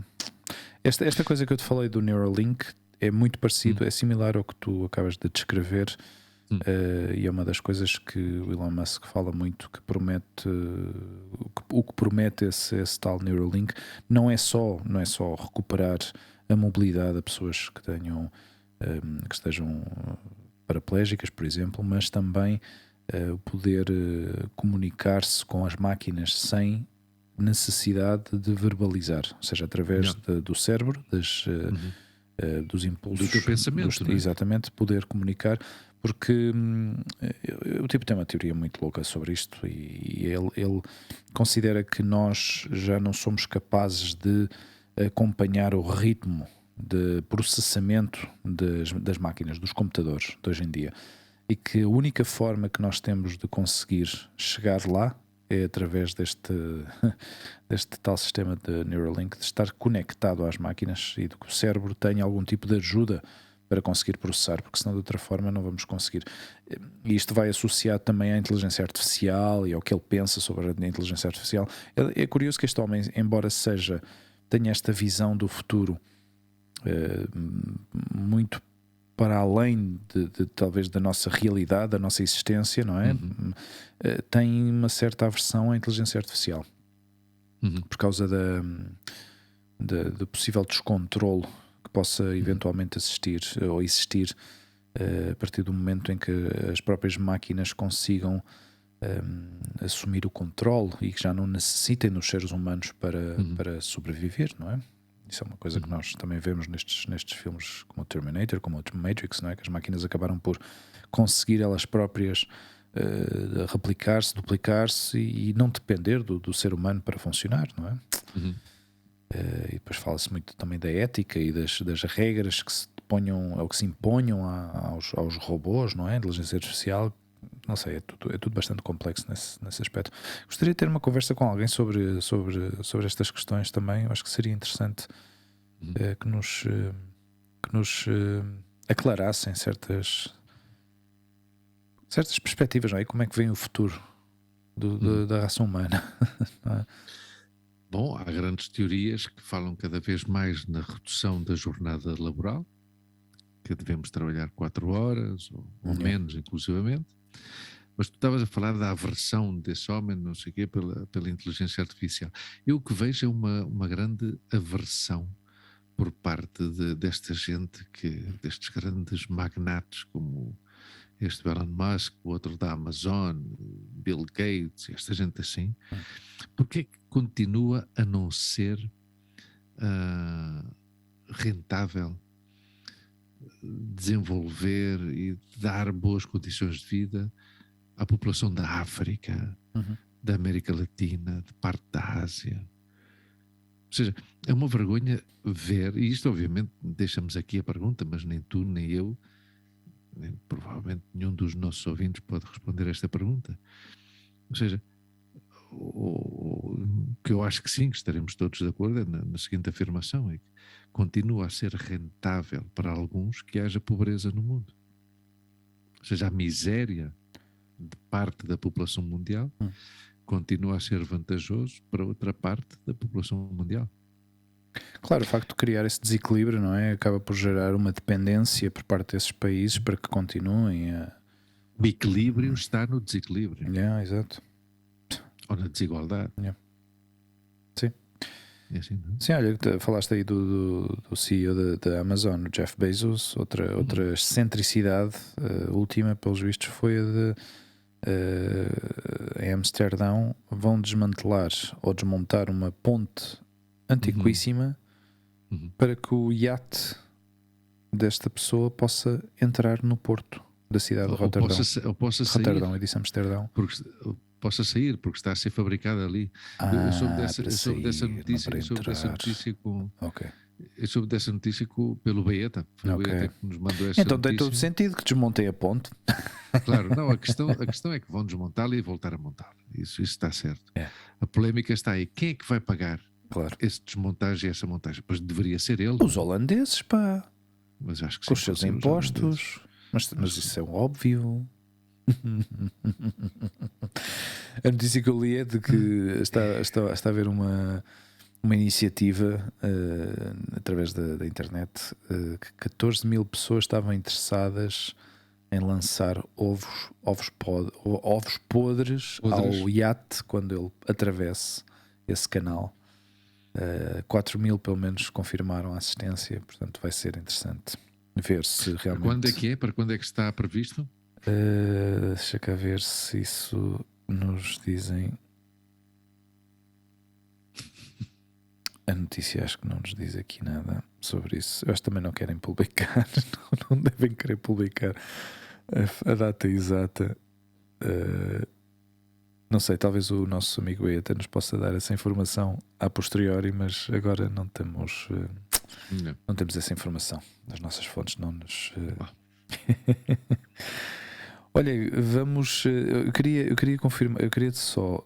Esta coisa que eu te falei do Neuralink é muito parecido, é similar ao que tu acabas de descrever. E é uma das coisas que o Elon Musk fala muito, que promete o que promete esse tal Neuralink não é só recuperar a mobilidade a pessoas que tenham que estejam paraplégicas, por exemplo, mas também poder comunicar-se com as máquinas sem necessidade de verbalizar, ou seja, através do cérebro, dos impulsos do teu pensamento, não é? Exatamente, poder comunicar, porque o tipo tem uma teoria muito louca sobre isto, e ele considera que nós já não somos capazes de acompanhar o ritmo de processamento das máquinas, dos computadores de hoje em dia, e que a única forma que nós temos de conseguir chegar lá é através deste tal sistema de Neuralink, de estar conectado às máquinas e de que o cérebro tenha algum tipo de ajuda para conseguir processar, porque senão de outra forma não vamos conseguir. E isto vai associado também à inteligência artificial e ao que ele pensa sobre a inteligência artificial. É curioso que este homem, embora tenha esta visão do futuro muito para além de talvez da nossa realidade, da nossa existência, não é? Tem uma certa aversão à inteligência artificial por causa do possível descontrolo que possa eventualmente existir a partir do momento em que as próprias máquinas consigam assumir o controle e que já não necessitem dos seres humanos para sobreviver, não é? Isso é uma coisa que nós também vemos nestes filmes como o Terminator, como o Matrix, não é? Que as máquinas acabaram por conseguir elas próprias replicar-se, duplicar-se e não depender do ser humano para funcionar, não é? E depois fala-se muito também da ética e das regras que se ponham, ou que se imponham aos robôs, não é? A inteligência artificial, não sei, é tudo bastante complexo nesse aspecto. Gostaria de ter uma conversa com alguém sobre estas questões também. Eu acho que seria interessante que nos aclarassem certas perspectivas, não é? E como é que vem o futuro da raça humana, não é? Bom, há grandes teorias que falam cada vez mais na redução da jornada laboral, que devemos trabalhar 4 horas ou menos, inclusivamente. Mas tu estavas a falar da aversão desse homem, não sei o quê, pela inteligência artificial. Eu o que vejo é uma grande aversão por parte desta gente, destes grandes magnates como este Elon Musk, o outro da Amazon, Bill Gates, esta gente assim. Porque é que continua a não ser rentável desenvolver e dar boas condições de vida à população da África, da América Latina, de parte da Ásia? Ou seja, é uma vergonha ver, e isto obviamente deixamos aqui a pergunta, mas nem tu nem eu, nem, provavelmente nenhum dos nossos ouvintes pode responder a esta pergunta. Ou seja, o que eu acho que sim, que estaremos todos de acordo é na seguinte afirmação, é que continua a ser rentável para alguns que haja pobreza no mundo. Ou seja, a miséria de parte da população mundial continua a ser vantajoso para outra parte da população mundial. Claro, o facto de criar esse desequilíbrio, não é? Acaba por gerar uma dependência por parte desses países para que continuem a... O equilíbrio está no desequilíbrio. Exato. Ou na desigualdade. Sim. É assim, não? Sim, olha, falaste aí do CEO da Amazon, o Jeff Bezos. Outra excentricidade última, pelos vistos, foi a de em Amsterdão vão desmantelar ou desmontar uma ponte antiquíssima para que o iate desta pessoa possa entrar no porto da cidade de Roterdão. Ou possa sair. Roterdão, eu disse Amsterdão. Possa sair, porque está a ser fabricada ali. Eu soube dessa notícia com... Ok. Eu soube dessa notícia pelo Baeta. Foi o Baeta que nos mandou essa então notícia. tem todo sentido que desmontei a ponte. Claro, não, a questão é que vão desmontá-la e voltar a montá-la. Isso está certo. A polémica está aí. Quem é que vai pagar esse desmontagem e essa montagem? Pois deveria ser ele. Os holandeses, pá. Mas acho que com os seus impostos. Mas isso é óbvio. A notícia que eu li é de que está a haver uma iniciativa através da internet que 14 mil pessoas estavam interessadas em lançar ovos podres ao iate quando ele atravesse esse canal. 4 mil pelo menos confirmaram a assistência, portanto vai ser interessante ver se realmente... Quando é que é? Para quando é que está previsto? Deixa cá ver se isso nos dizem. A notícia acho que não nos diz aqui nada sobre isso. Eu acho que também não querem publicar. Não devem querer publicar a data exata. Não sei, talvez o nosso amigo até nos possa dar essa informação a posteriori, mas agora não temos essa informação. As nossas fontes não nos... Olha, vamos. Eu queria confirmar, eu queria só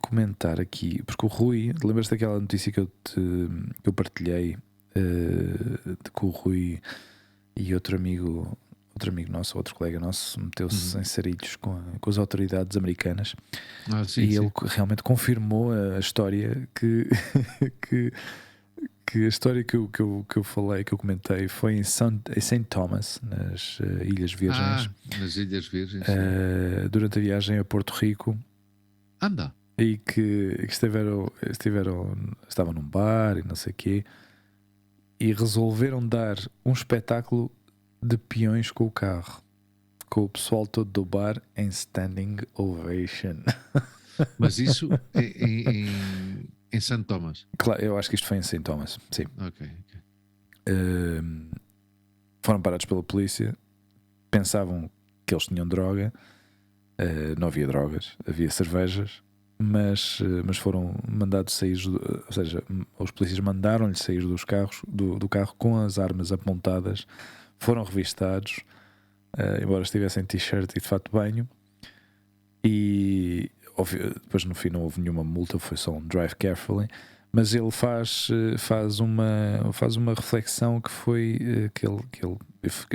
comentar aqui, porque o Rui, lembras-te daquela notícia que eu partilhei de que o Rui e outro amigo nosso, outro colega nosso, meteu-se em sarilhos com as autoridades americanas e ele realmente confirmou a história que a história que eu falei, que eu comentei, foi em St. Thomas, nas Ilhas Virgens. Nas Ilhas Virgens. Durante a viagem a Porto Rico. Anda! E que estavam num bar e não sei o quê, e resolveram dar um espetáculo de peões com o carro, com o pessoal todo do bar em standing ovation. Mas isso em St. Thomas? Claro, eu acho que isto foi em St. Thomas, sim. Ok. Foram parados pela polícia, pensavam que eles tinham droga, não havia drogas, havia cervejas, mas foram mandados sair, ou seja, os polícias mandaram-lhes sair do carro com as armas apontadas, foram revistados, embora estivessem em t-shirt e de fato de banho, e depois no fim não houve nenhuma multa, foi só um drive carefully, mas ele faz uma reflexão que foi que ele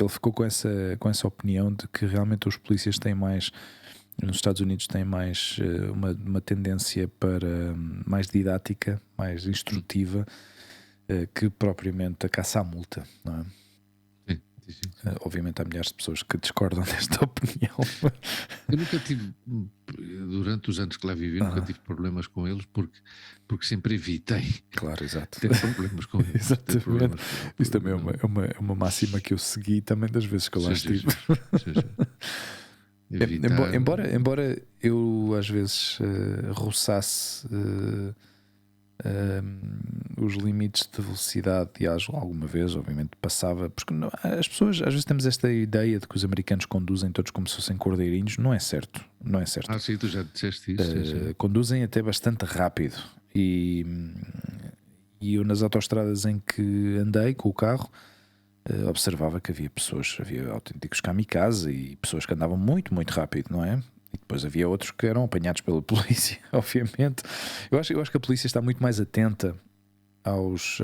ficou com essa opinião de que realmente os polícias têm mais, nos Estados Unidos têm mais uma tendência para mais didática, mais instrutiva, que propriamente a caça à multa, não é? Sim. Obviamente há milhares de pessoas que discordam desta opinião. Eu nunca tive, durante os anos que lá vivi, nunca tive problemas com eles, porque sempre evitei. Claro, exato. Ter problemas com eles. Exatamente. Isso também é uma máxima que eu segui também das vezes que eu lá estive. Embora eu às vezes roçasse os limites de velocidade, e alguma vez obviamente passava, porque as pessoas às vezes temos esta ideia de que os americanos conduzem todos como se fossem cordeirinhos. Não é certo. Sim, tu já disseste isso. Conduzem até bastante rápido, e eu nas autoestradas em que andei com o carro observava que havia autênticos kamikaze e pessoas que andavam muito, muito rápido, não é? E depois havia outros que eram apanhados pela polícia, obviamente. Eu acho que a polícia está muito mais atenta às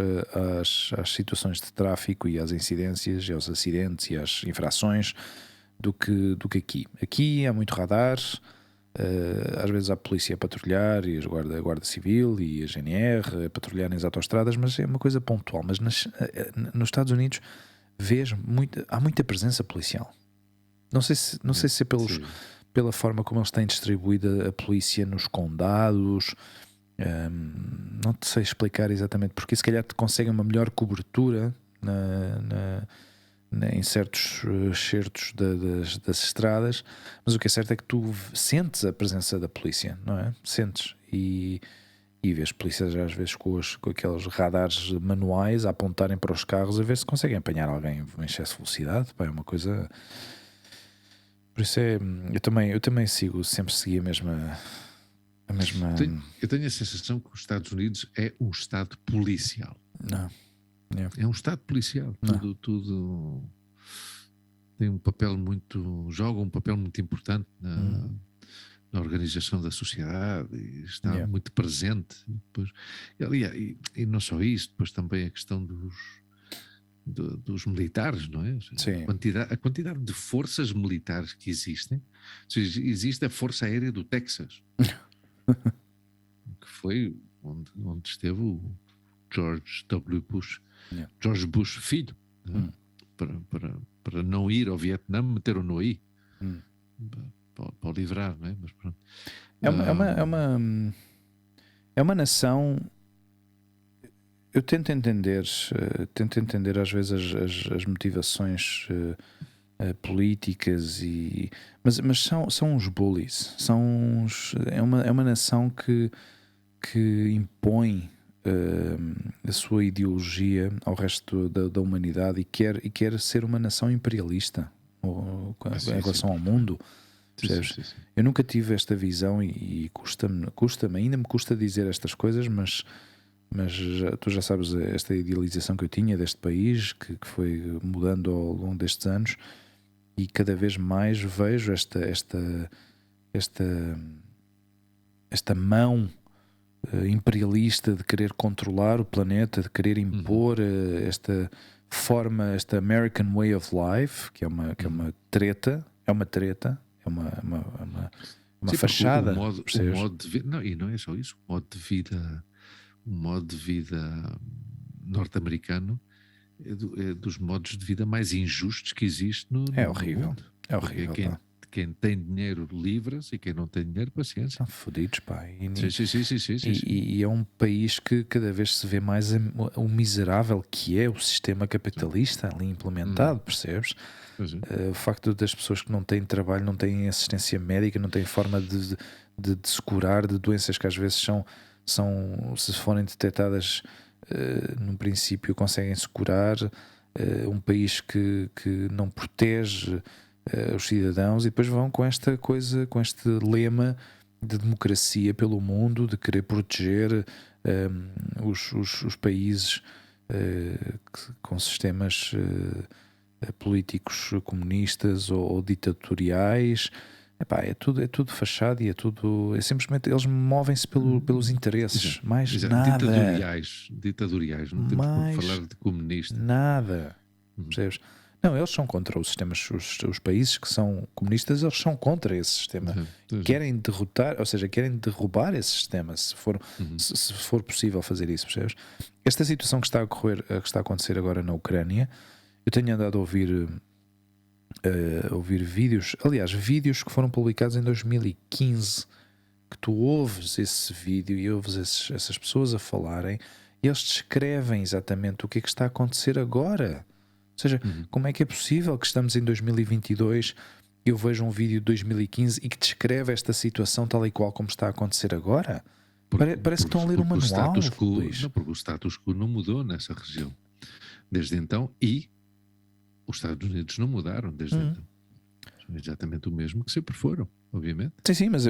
situações de tráfico e às incidências e aos acidentes e às infrações do que aqui. Aqui há muito radar, às vezes há a polícia a patrulhar e a Guarda Civil e a GNR a patrulhar nas autoestradas, mas é uma coisa pontual. Mas nos Estados Unidos há muita presença policial. Não sei se é pela forma como eles têm distribuída a polícia nos condados. Não te sei explicar exatamente porque, se calhar te conseguem uma melhor cobertura em certos certos das estradas, mas o que é certo é que tu sentes a presença da polícia, não é? Sentes e vês polícias às vezes com aqueles radares manuais a apontarem para os carros a ver se conseguem apanhar alguém em excesso de velocidade. Pá, é uma coisa Por isso eu também sempre segui a mesma. Eu tenho a sensação que os Estados Unidos é um Estado policial. Não. Yeah. É um Estado policial. Tudo tem um papel joga um papel muito importante na organização da sociedade e está muito presente. Depois, e não só isso, depois também a questão dos militares, não é? Sim. A quantidade de forças militares que existem. Ou seja, existe a Força Aérea do Texas, que foi onde esteve o George W. Bush, George Bush filho, para não ir ao Vietnã, meteram-no aí para livrar, não é? Mas pronto. É uma nação. Eu tento entender às vezes as motivações políticas mas são uns bullies, é uma nação que impõe a sua ideologia ao resto da humanidade e quer ser uma nação imperialista em relação ao mundo. Sim. Eu nunca tive esta visão e custa-me, ainda me custa dizer estas coisas, mas tu já sabes esta idealização que eu tinha deste país, que foi mudando ao longo destes anos, e cada vez mais vejo esta mão imperialista de querer controlar o planeta, de querer impor esta forma, esta American Way of Life, que é uma treta, é uma fachada. O modo de vida, não, e não é só isso, o modo de vida norte-americano é dos modos de vida mais injustos que existe no horrível. mundo. É horrível. Quem tem dinheiro livra-se e quem não tem dinheiro, paciência. Estão fodidos, pá. Sim. E é um país que cada vez se vê mais o miserável que é o sistema capitalista ali implementado, percebes? O facto das pessoas que não têm trabalho, não têm assistência médica, não têm forma de se curar de doenças que às vezes se forem detectadas num princípio conseguem se curar, um país que não protege os cidadãos, e depois vão com esta coisa, com este lema de democracia pelo mundo, de querer proteger os países com sistemas políticos comunistas ou ditatoriais. Epá, é tudo fachado e é simplesmente eles movem-se pelos interesses. Mais nada. Ditatoriais. Não temos por falar de comunistas. Nada. Percebes? Não, eles são contra os sistemas, os países que são comunistas, eles são contra esse sistema. Querem derrotar, ou seja, querem derrubar esse sistema, se for possível fazer isso, percebes? Esta situação que está a acontecer agora na Ucrânia, eu tenho andado a ouvir vídeos, aliás, vídeos que foram publicados em 2015, que tu ouves esse vídeo e ouves essas pessoas a falarem, e eles descrevem exatamente o que é que está a acontecer agora. Ou seja, como é que é possível que estamos em 2022 e eu vejo um vídeo de 2015 e que descreve esta situação tal e qual como está a acontecer agora? Parece que estão a ler um manual. Porque o status quo não mudou nessa região desde então, e os Estados Unidos não mudaram desde então. São exatamente o mesmo que sempre foram, obviamente. Sim, mas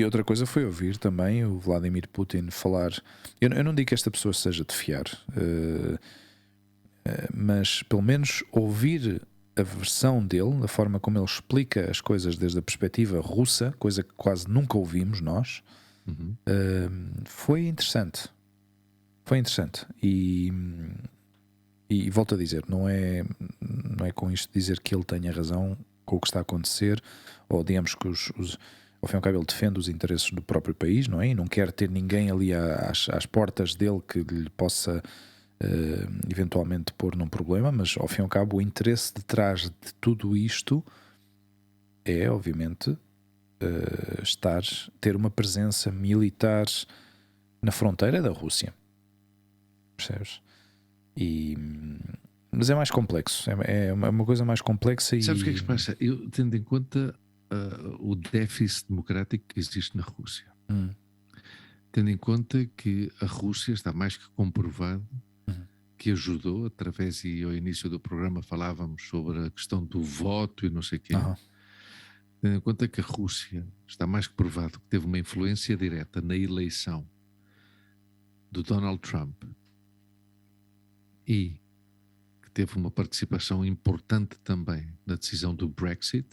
outra coisa foi ouvir também o Vladimir Putin falar. Eu não digo que esta pessoa seja de fiar, mas pelo menos ouvir a versão dele, a forma como ele explica as coisas desde a perspectiva russa, coisa que quase nunca ouvimos nós, foi interessante. E volto a dizer, não é com isto dizer que ele tenha razão com o que está a acontecer, ou digamos que ao fim e ao cabo ele defende os interesses do próprio país, não é? E não quer ter ninguém ali às portas dele que lhe possa eventualmente pôr num problema, mas ao fim e ao cabo o interesse detrás de tudo isto é, obviamente, ter uma presença militar na fronteira da Rússia. Percebes? Mas é mais complexo, é uma coisa mais complexa. Sabes o que é que se passa? Eu, tendo em conta o déficit democrático que existe na Rússia, tendo em conta que a Rússia está mais que comprovado que ajudou, através, e ao início do programa falávamos sobre a questão do voto e não sei o quê, tendo em conta que a Rússia está mais que provado que teve uma influência direta na eleição do Donald Trump e que teve uma participação importante também na decisão do Brexit,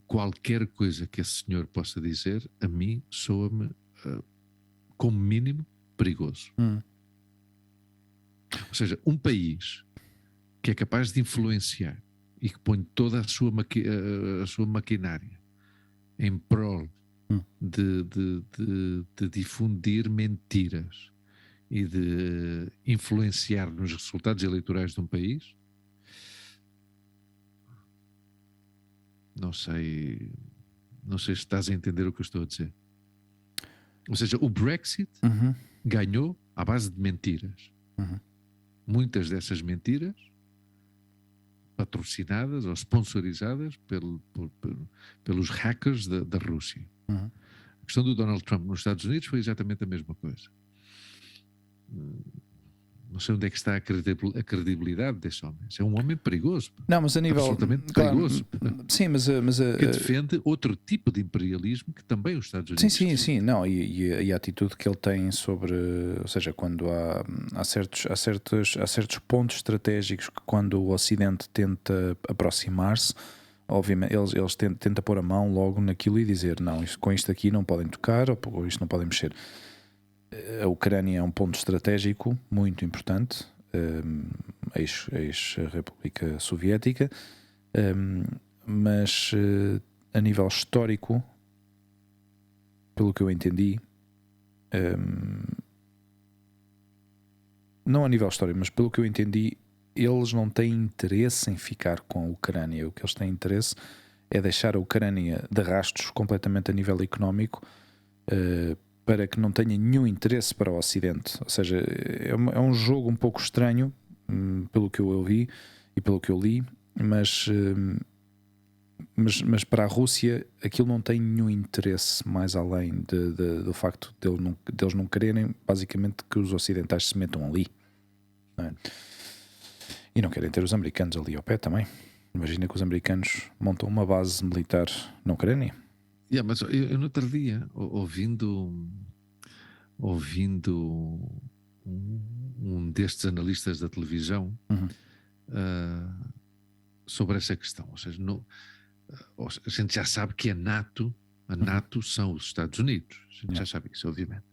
qualquer coisa que esse senhor possa dizer, a mim soa-me, como mínimo, perigoso. Ou seja, um país que é capaz de influenciar e que põe toda a sua maquinária em prol de difundir mentiras e de influenciar nos resultados eleitorais de um país, não sei se estás a entender o que eu estou a dizer. Ou seja, o Brexit ganhou à base de mentiras. Muitas dessas mentiras patrocinadas ou sponsorizadas pelos hackers da Rússia. A questão do Donald Trump nos Estados Unidos foi exatamente a mesma coisa. Não sei onde é que está a credibilidade desse homem. É um homem perigoso. Não, mas a nível... Absolutamente perigoso. Sim, mas que defende outro tipo de imperialismo que também os Estados Unidos... Sim. Não, e a atitude que ele tem sobre... Ou seja, quando há certos pontos estratégicos que quando o Ocidente tenta aproximar-se, obviamente eles tentam pôr a mão logo naquilo e dizer não, com isto aqui não podem tocar ou isto não podem mexer. A Ucrânia é um ponto estratégico muito importante, ex-República Soviética, mas a nível histórico, pelo que eu entendi, não a nível histórico, mas pelo que eu entendi, eles não têm interesse em ficar com a Ucrânia. O que eles têm interesse é deixar a Ucrânia de rastros completamente a nível económico, para que não tenha nenhum interesse para o Ocidente. Ou seja, é um jogo um pouco estranho, pelo que eu ouvi e pelo que eu li, mas para a Rússia aquilo não tem nenhum interesse mais além do facto deles não quererem, basicamente, que os ocidentais se metam ali. Não é? E não querem ter os americanos ali ao pé também. Imagina que os americanos montam uma base militar na Ucrânia. Mas eu no outro dia, ouvindo um destes analistas da televisão sobre essa questão, ou seja, a gente já sabe que a NATO são os Estados Unidos, a gente já sabe isso, obviamente.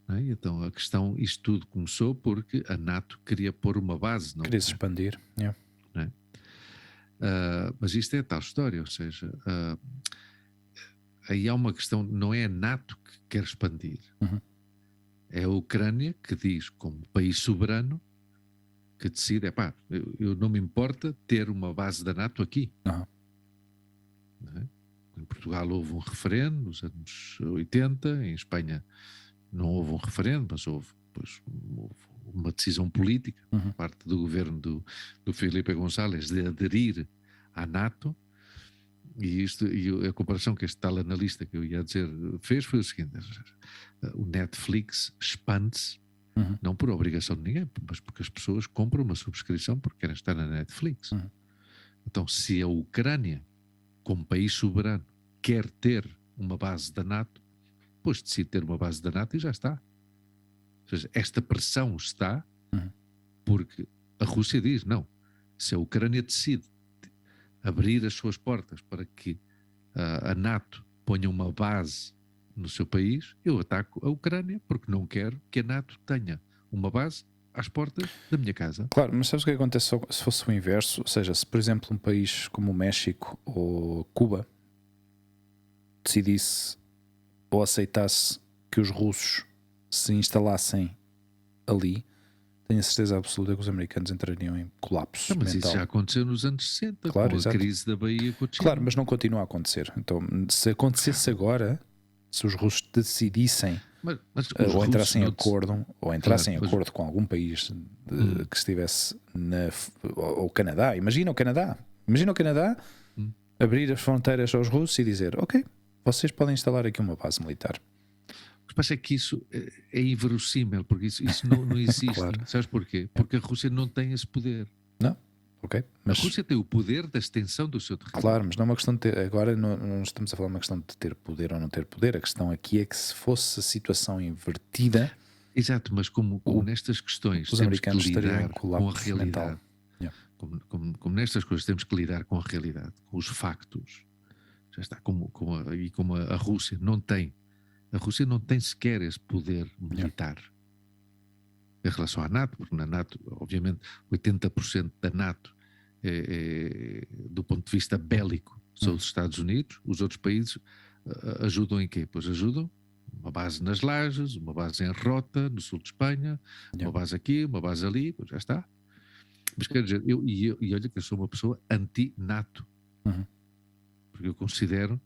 Não é? Então a questão, isto tudo começou porque a NATO queria pôr uma base. Queria se expandir. Não é? Mas isto é tal história, ou seja... aí há uma questão, não é a NATO que quer expandir, é a Ucrânia que diz, como país soberano, que decide, eu não me importa ter uma base da NATO aqui. Não é? Em Portugal houve um referendo nos anos 80, em Espanha não houve um referendo, mas houve uma decisão política por parte do governo do Felipe González de aderir à NATO. E a comparação que este tal analista que eu ia dizer fez foi o seguinte: o Netflix expande-se não por obrigação de ninguém, mas porque as pessoas compram uma subscrição porque querem estar na Netflix. Então, se a Ucrânia, como país soberano, quer ter uma base da NATO, pois decide ter uma base da NATO e já está. Ou seja, esta pressão está porque a Rússia diz, não, se a Ucrânia decide abrir as suas portas para que a NATO ponha uma base no seu país, eu ataco a Ucrânia porque não quero que a NATO tenha uma base às portas da minha casa. Claro, mas sabes o que acontece se fosse o inverso? Ou seja, se por exemplo um país como o México ou Cuba decidisse ou aceitasse que os russos se instalassem ali, tenho a certeza absoluta que os americanos entrariam em colapso mas mental. Isso já aconteceu nos anos 60, claro, com exato. A crise da Baía Cochina. Claro, mas não continua a acontecer. Então, se acontecesse agora, se os russos decidissem ou entrassem em acordo, com algum país que estivesse ou o Canadá, imagina o Canadá abrir as fronteiras aos russos e dizer, ok, vocês podem instalar aqui uma base militar. O que passa é que isso é inverossímil, porque isso não existe. Claro. Sabes porquê? Porque a Rússia não tem esse poder. Não, ok? Mas a Rússia tem o poder da extensão do seu território. Claro, mas não é uma questão de ter. Agora não estamos a falar de uma questão de ter poder ou não ter poder. A questão aqui é que se fosse a situação invertida. Exato, mas como nestas questões os temos que americanos lidar com a realidade. Mental. Yeah. Como nestas coisas temos que lidar com a realidade, com os factos. Já está, como a Rússia não tem. A Rússia não tem sequer esse poder militar em relação à NATO, porque na NATO, obviamente, 80% da NATO do ponto de vista bélico são os Estados Unidos. Os outros países ajudam em quê? Pois ajudam uma base nas Lajes, uma base em Rota, no sul de Espanha, uma base aqui, uma base ali, pois já está. Mas quer dizer, e olha que eu sou uma pessoa anti-NATO, porque eu considero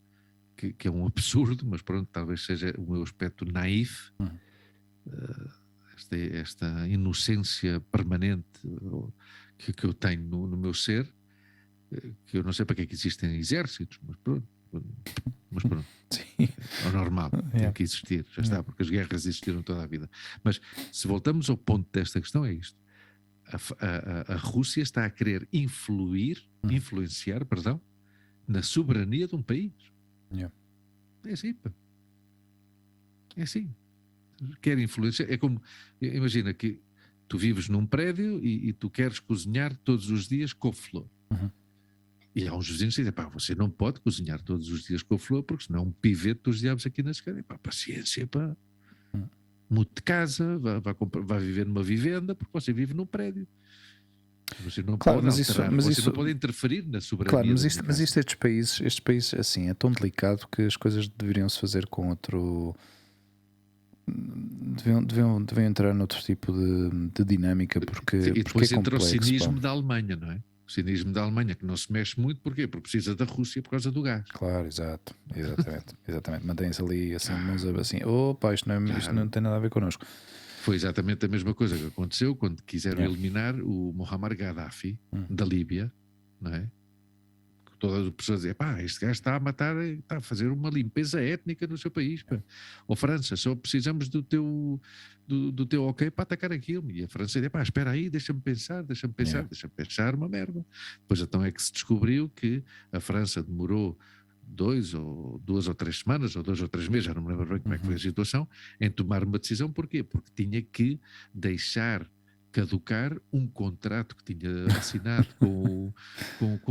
que é um absurdo, mas pronto, talvez seja o meu aspecto naif, esta inocência permanente que eu tenho no meu ser, que eu não sei para que é que existem exércitos, mas pronto. Sim. É o normal, tem que existir, já está, porque as guerras existiram toda a vida. Mas se voltamos ao ponto desta questão, é isto. A Rússia está a querer influenciar, na soberania de um país. É assim, pá. É assim. Quer influenciar. É como, imagina que tu vives num prédio e tu queres cozinhar todos os dias couve-flor. E há uns vizinhos que dizem, pá, você não pode cozinhar todos os dias couve-flor, porque senão é um pivete dos diabos aqui na escada. Pá, paciência, pá. Mude de casa, vai viver numa vivenda, porque você vive num prédio. Você não pode alterar, você não pode interferir na soberania. Claro, mas estes países, assim, é tão delicado que as coisas deveriam se fazer com outro... Deviam entrar noutro tipo de dinâmica, porque e depois entra o complexo, cinismo da Alemanha, não é? O cinismo da Alemanha, que não se mexe muito, porquê? Porque precisa da Rússia por causa do gás. Claro, exatamente. Mantém-se ali assim, opa, isto não tem nada a ver connosco. Foi exatamente a mesma coisa que aconteceu quando quiseram eliminar o Muammar Gaddafi da Líbia, não é? Todas as pessoas dizem, pá, este gajo está a matar, está a fazer uma limpeza étnica no seu país, pá. Ou França, só precisamos do teu ok para atacar aquilo. E a França diz, pá, espera aí, deixa-me pensar uma merda. Depois então é que se descobriu que a França demorou 2 ou 3 semanas, ou 2 ou 3 meses, já não me lembro bem como é que foi a situação, em tomar uma decisão. Porquê? Porque tinha que deixar caducar um contrato que tinha assinado com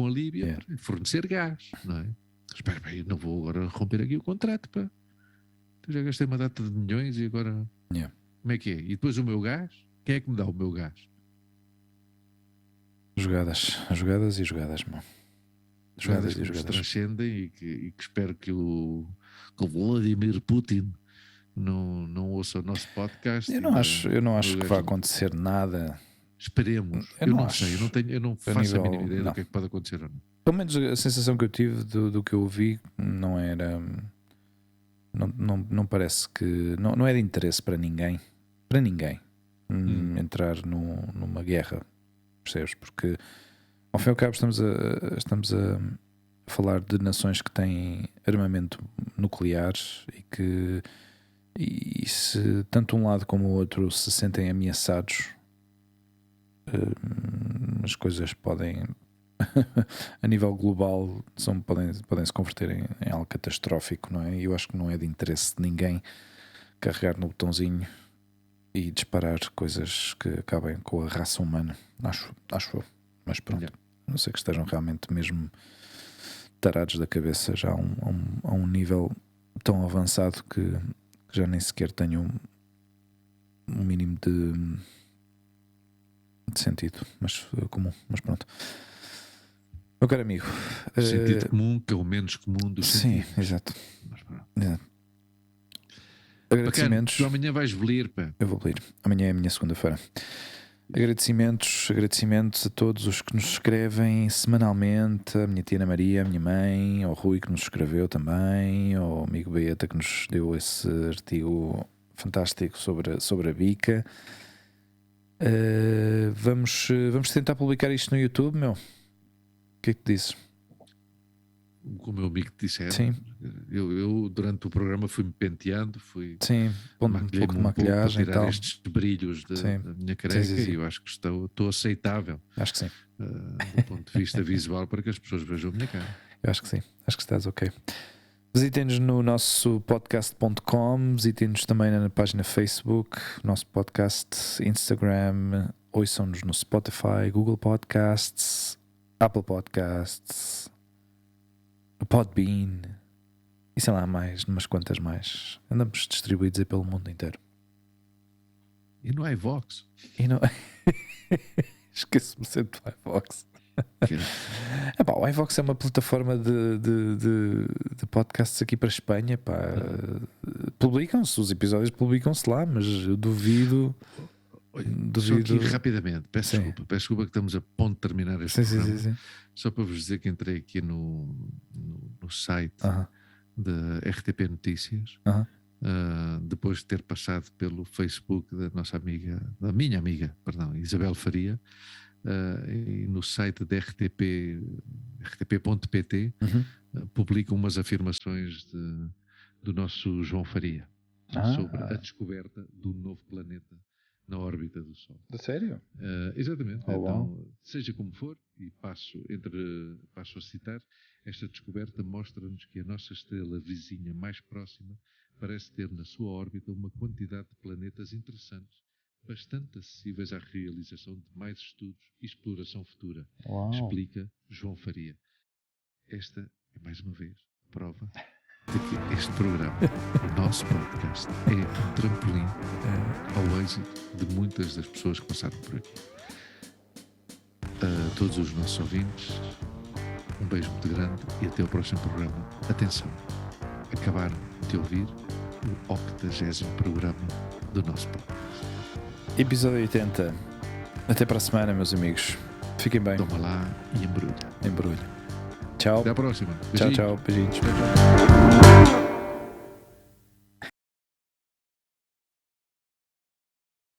a Líbia para fornecer gás, não é? Espera bem, não vou agora romper aqui o contrato, pá. Eu já gastei uma data de milhões e agora como é que é? E depois o meu gás? Quem é que me dá o meu gás? Jogadas, mano. Jogadas que nos transcendem e que espero que o Vladimir Putin não ouça o nosso podcast. Eu não acho que vá acontecer nada. Esperemos. Eu não sei, eu não faço a mínima ideia do que é que pode acontecer ou não. Pelo menos a sensação que eu tive do que eu ouvi não era. Não parece que. Não é de interesse para ninguém. Para ninguém. Entrar numa guerra. Percebes? Porque ao fim e ao cabo estamos a falar de nações que têm armamento nuclear e se tanto um lado como o outro se sentem ameaçados, as coisas podem a nível global podem se converter em algo catastrófico, não é? E eu acho que não é de interesse de ninguém carregar no botãozinho e disparar coisas que acabem com a raça humana, acho eu, mas pronto, a não ser que estejam realmente mesmo tarados da cabeça já a um nível tão avançado que já nem sequer tenham um mínimo de sentido, mas comum, mas pronto. Meu caro amigo, sentido comum, que é o menos comum dos sentidos. Sim, exato. Agradecimentos. Bacana, tu amanhã vais bolir, pá. Eu vou bolir. Amanhã é a minha segunda-feira. Agradecimentos a todos os que nos escrevem semanalmente, a minha tia Ana Maria, a minha mãe, ao Rui que nos escreveu também, ao amigo Beata que nos deu esse artigo fantástico sobre a bica. Vamos tentar publicar isto no YouTube, meu. O que é que tu dizes? como o meu amigo te disse, Sim. Eu durante o programa fui-me penteando, Sim, um pouco de maquilhagem para tirar e tal. estes brilhos da minha careca, e eu acho que estou aceitável. Acho que sim. Do ponto de vista visual, para que as pessoas vejam a minha cara. Eu acho que sim, acho que estás ok. Visitem-nos no nosso podcast.com, visitem-nos também na página Facebook, nosso podcast, Instagram, ouçam-nos no Spotify, Google Podcasts, Apple Podcasts, no Podbean e sei lá mais, umas quantas mais. Andamos distribuídos aí pelo mundo inteiro. E no iVox. Esqueço-me sempre do iVox. O iVox é uma plataforma de podcasts aqui para a Espanha. Publicam-se, os episódios publicam-se lá, mas eu duvido. Só aqui rapidamente, peço desculpa que estamos a ponto de terminar este programa. Sim. Só para vos dizer que entrei aqui no site da RTP Notícias, depois de ter passado pelo Facebook da minha amiga, Isabel Faria. E no site da rtp.pt publicam umas afirmações do nosso João Faria sobre a descoberta do novo planeta na órbita do Sol. De sério? Exatamente. Então, seja como for, e passo a citar, esta descoberta mostra-nos que a nossa estrela vizinha mais próxima parece ter na sua órbita uma quantidade de planetas interessantes, bastante acessíveis à realização de mais estudos e exploração futura, explica João Faria. Esta é, mais uma vez, prova de que este programa, o nosso podcast, é um trampolim ao êxito de muitas das pessoas que passaram por aqui. A todos os nossos ouvintes, um beijo muito grande e até o próximo programa. Atenção, acabaram de ouvir o 80º programa do nosso podcast. Episódio 80. Até para a semana, meus amigos. Fiquem bem. Toma lá e embrulha. Tchau. Até a próxima. Beijinhos. Tchau. Beijinhos.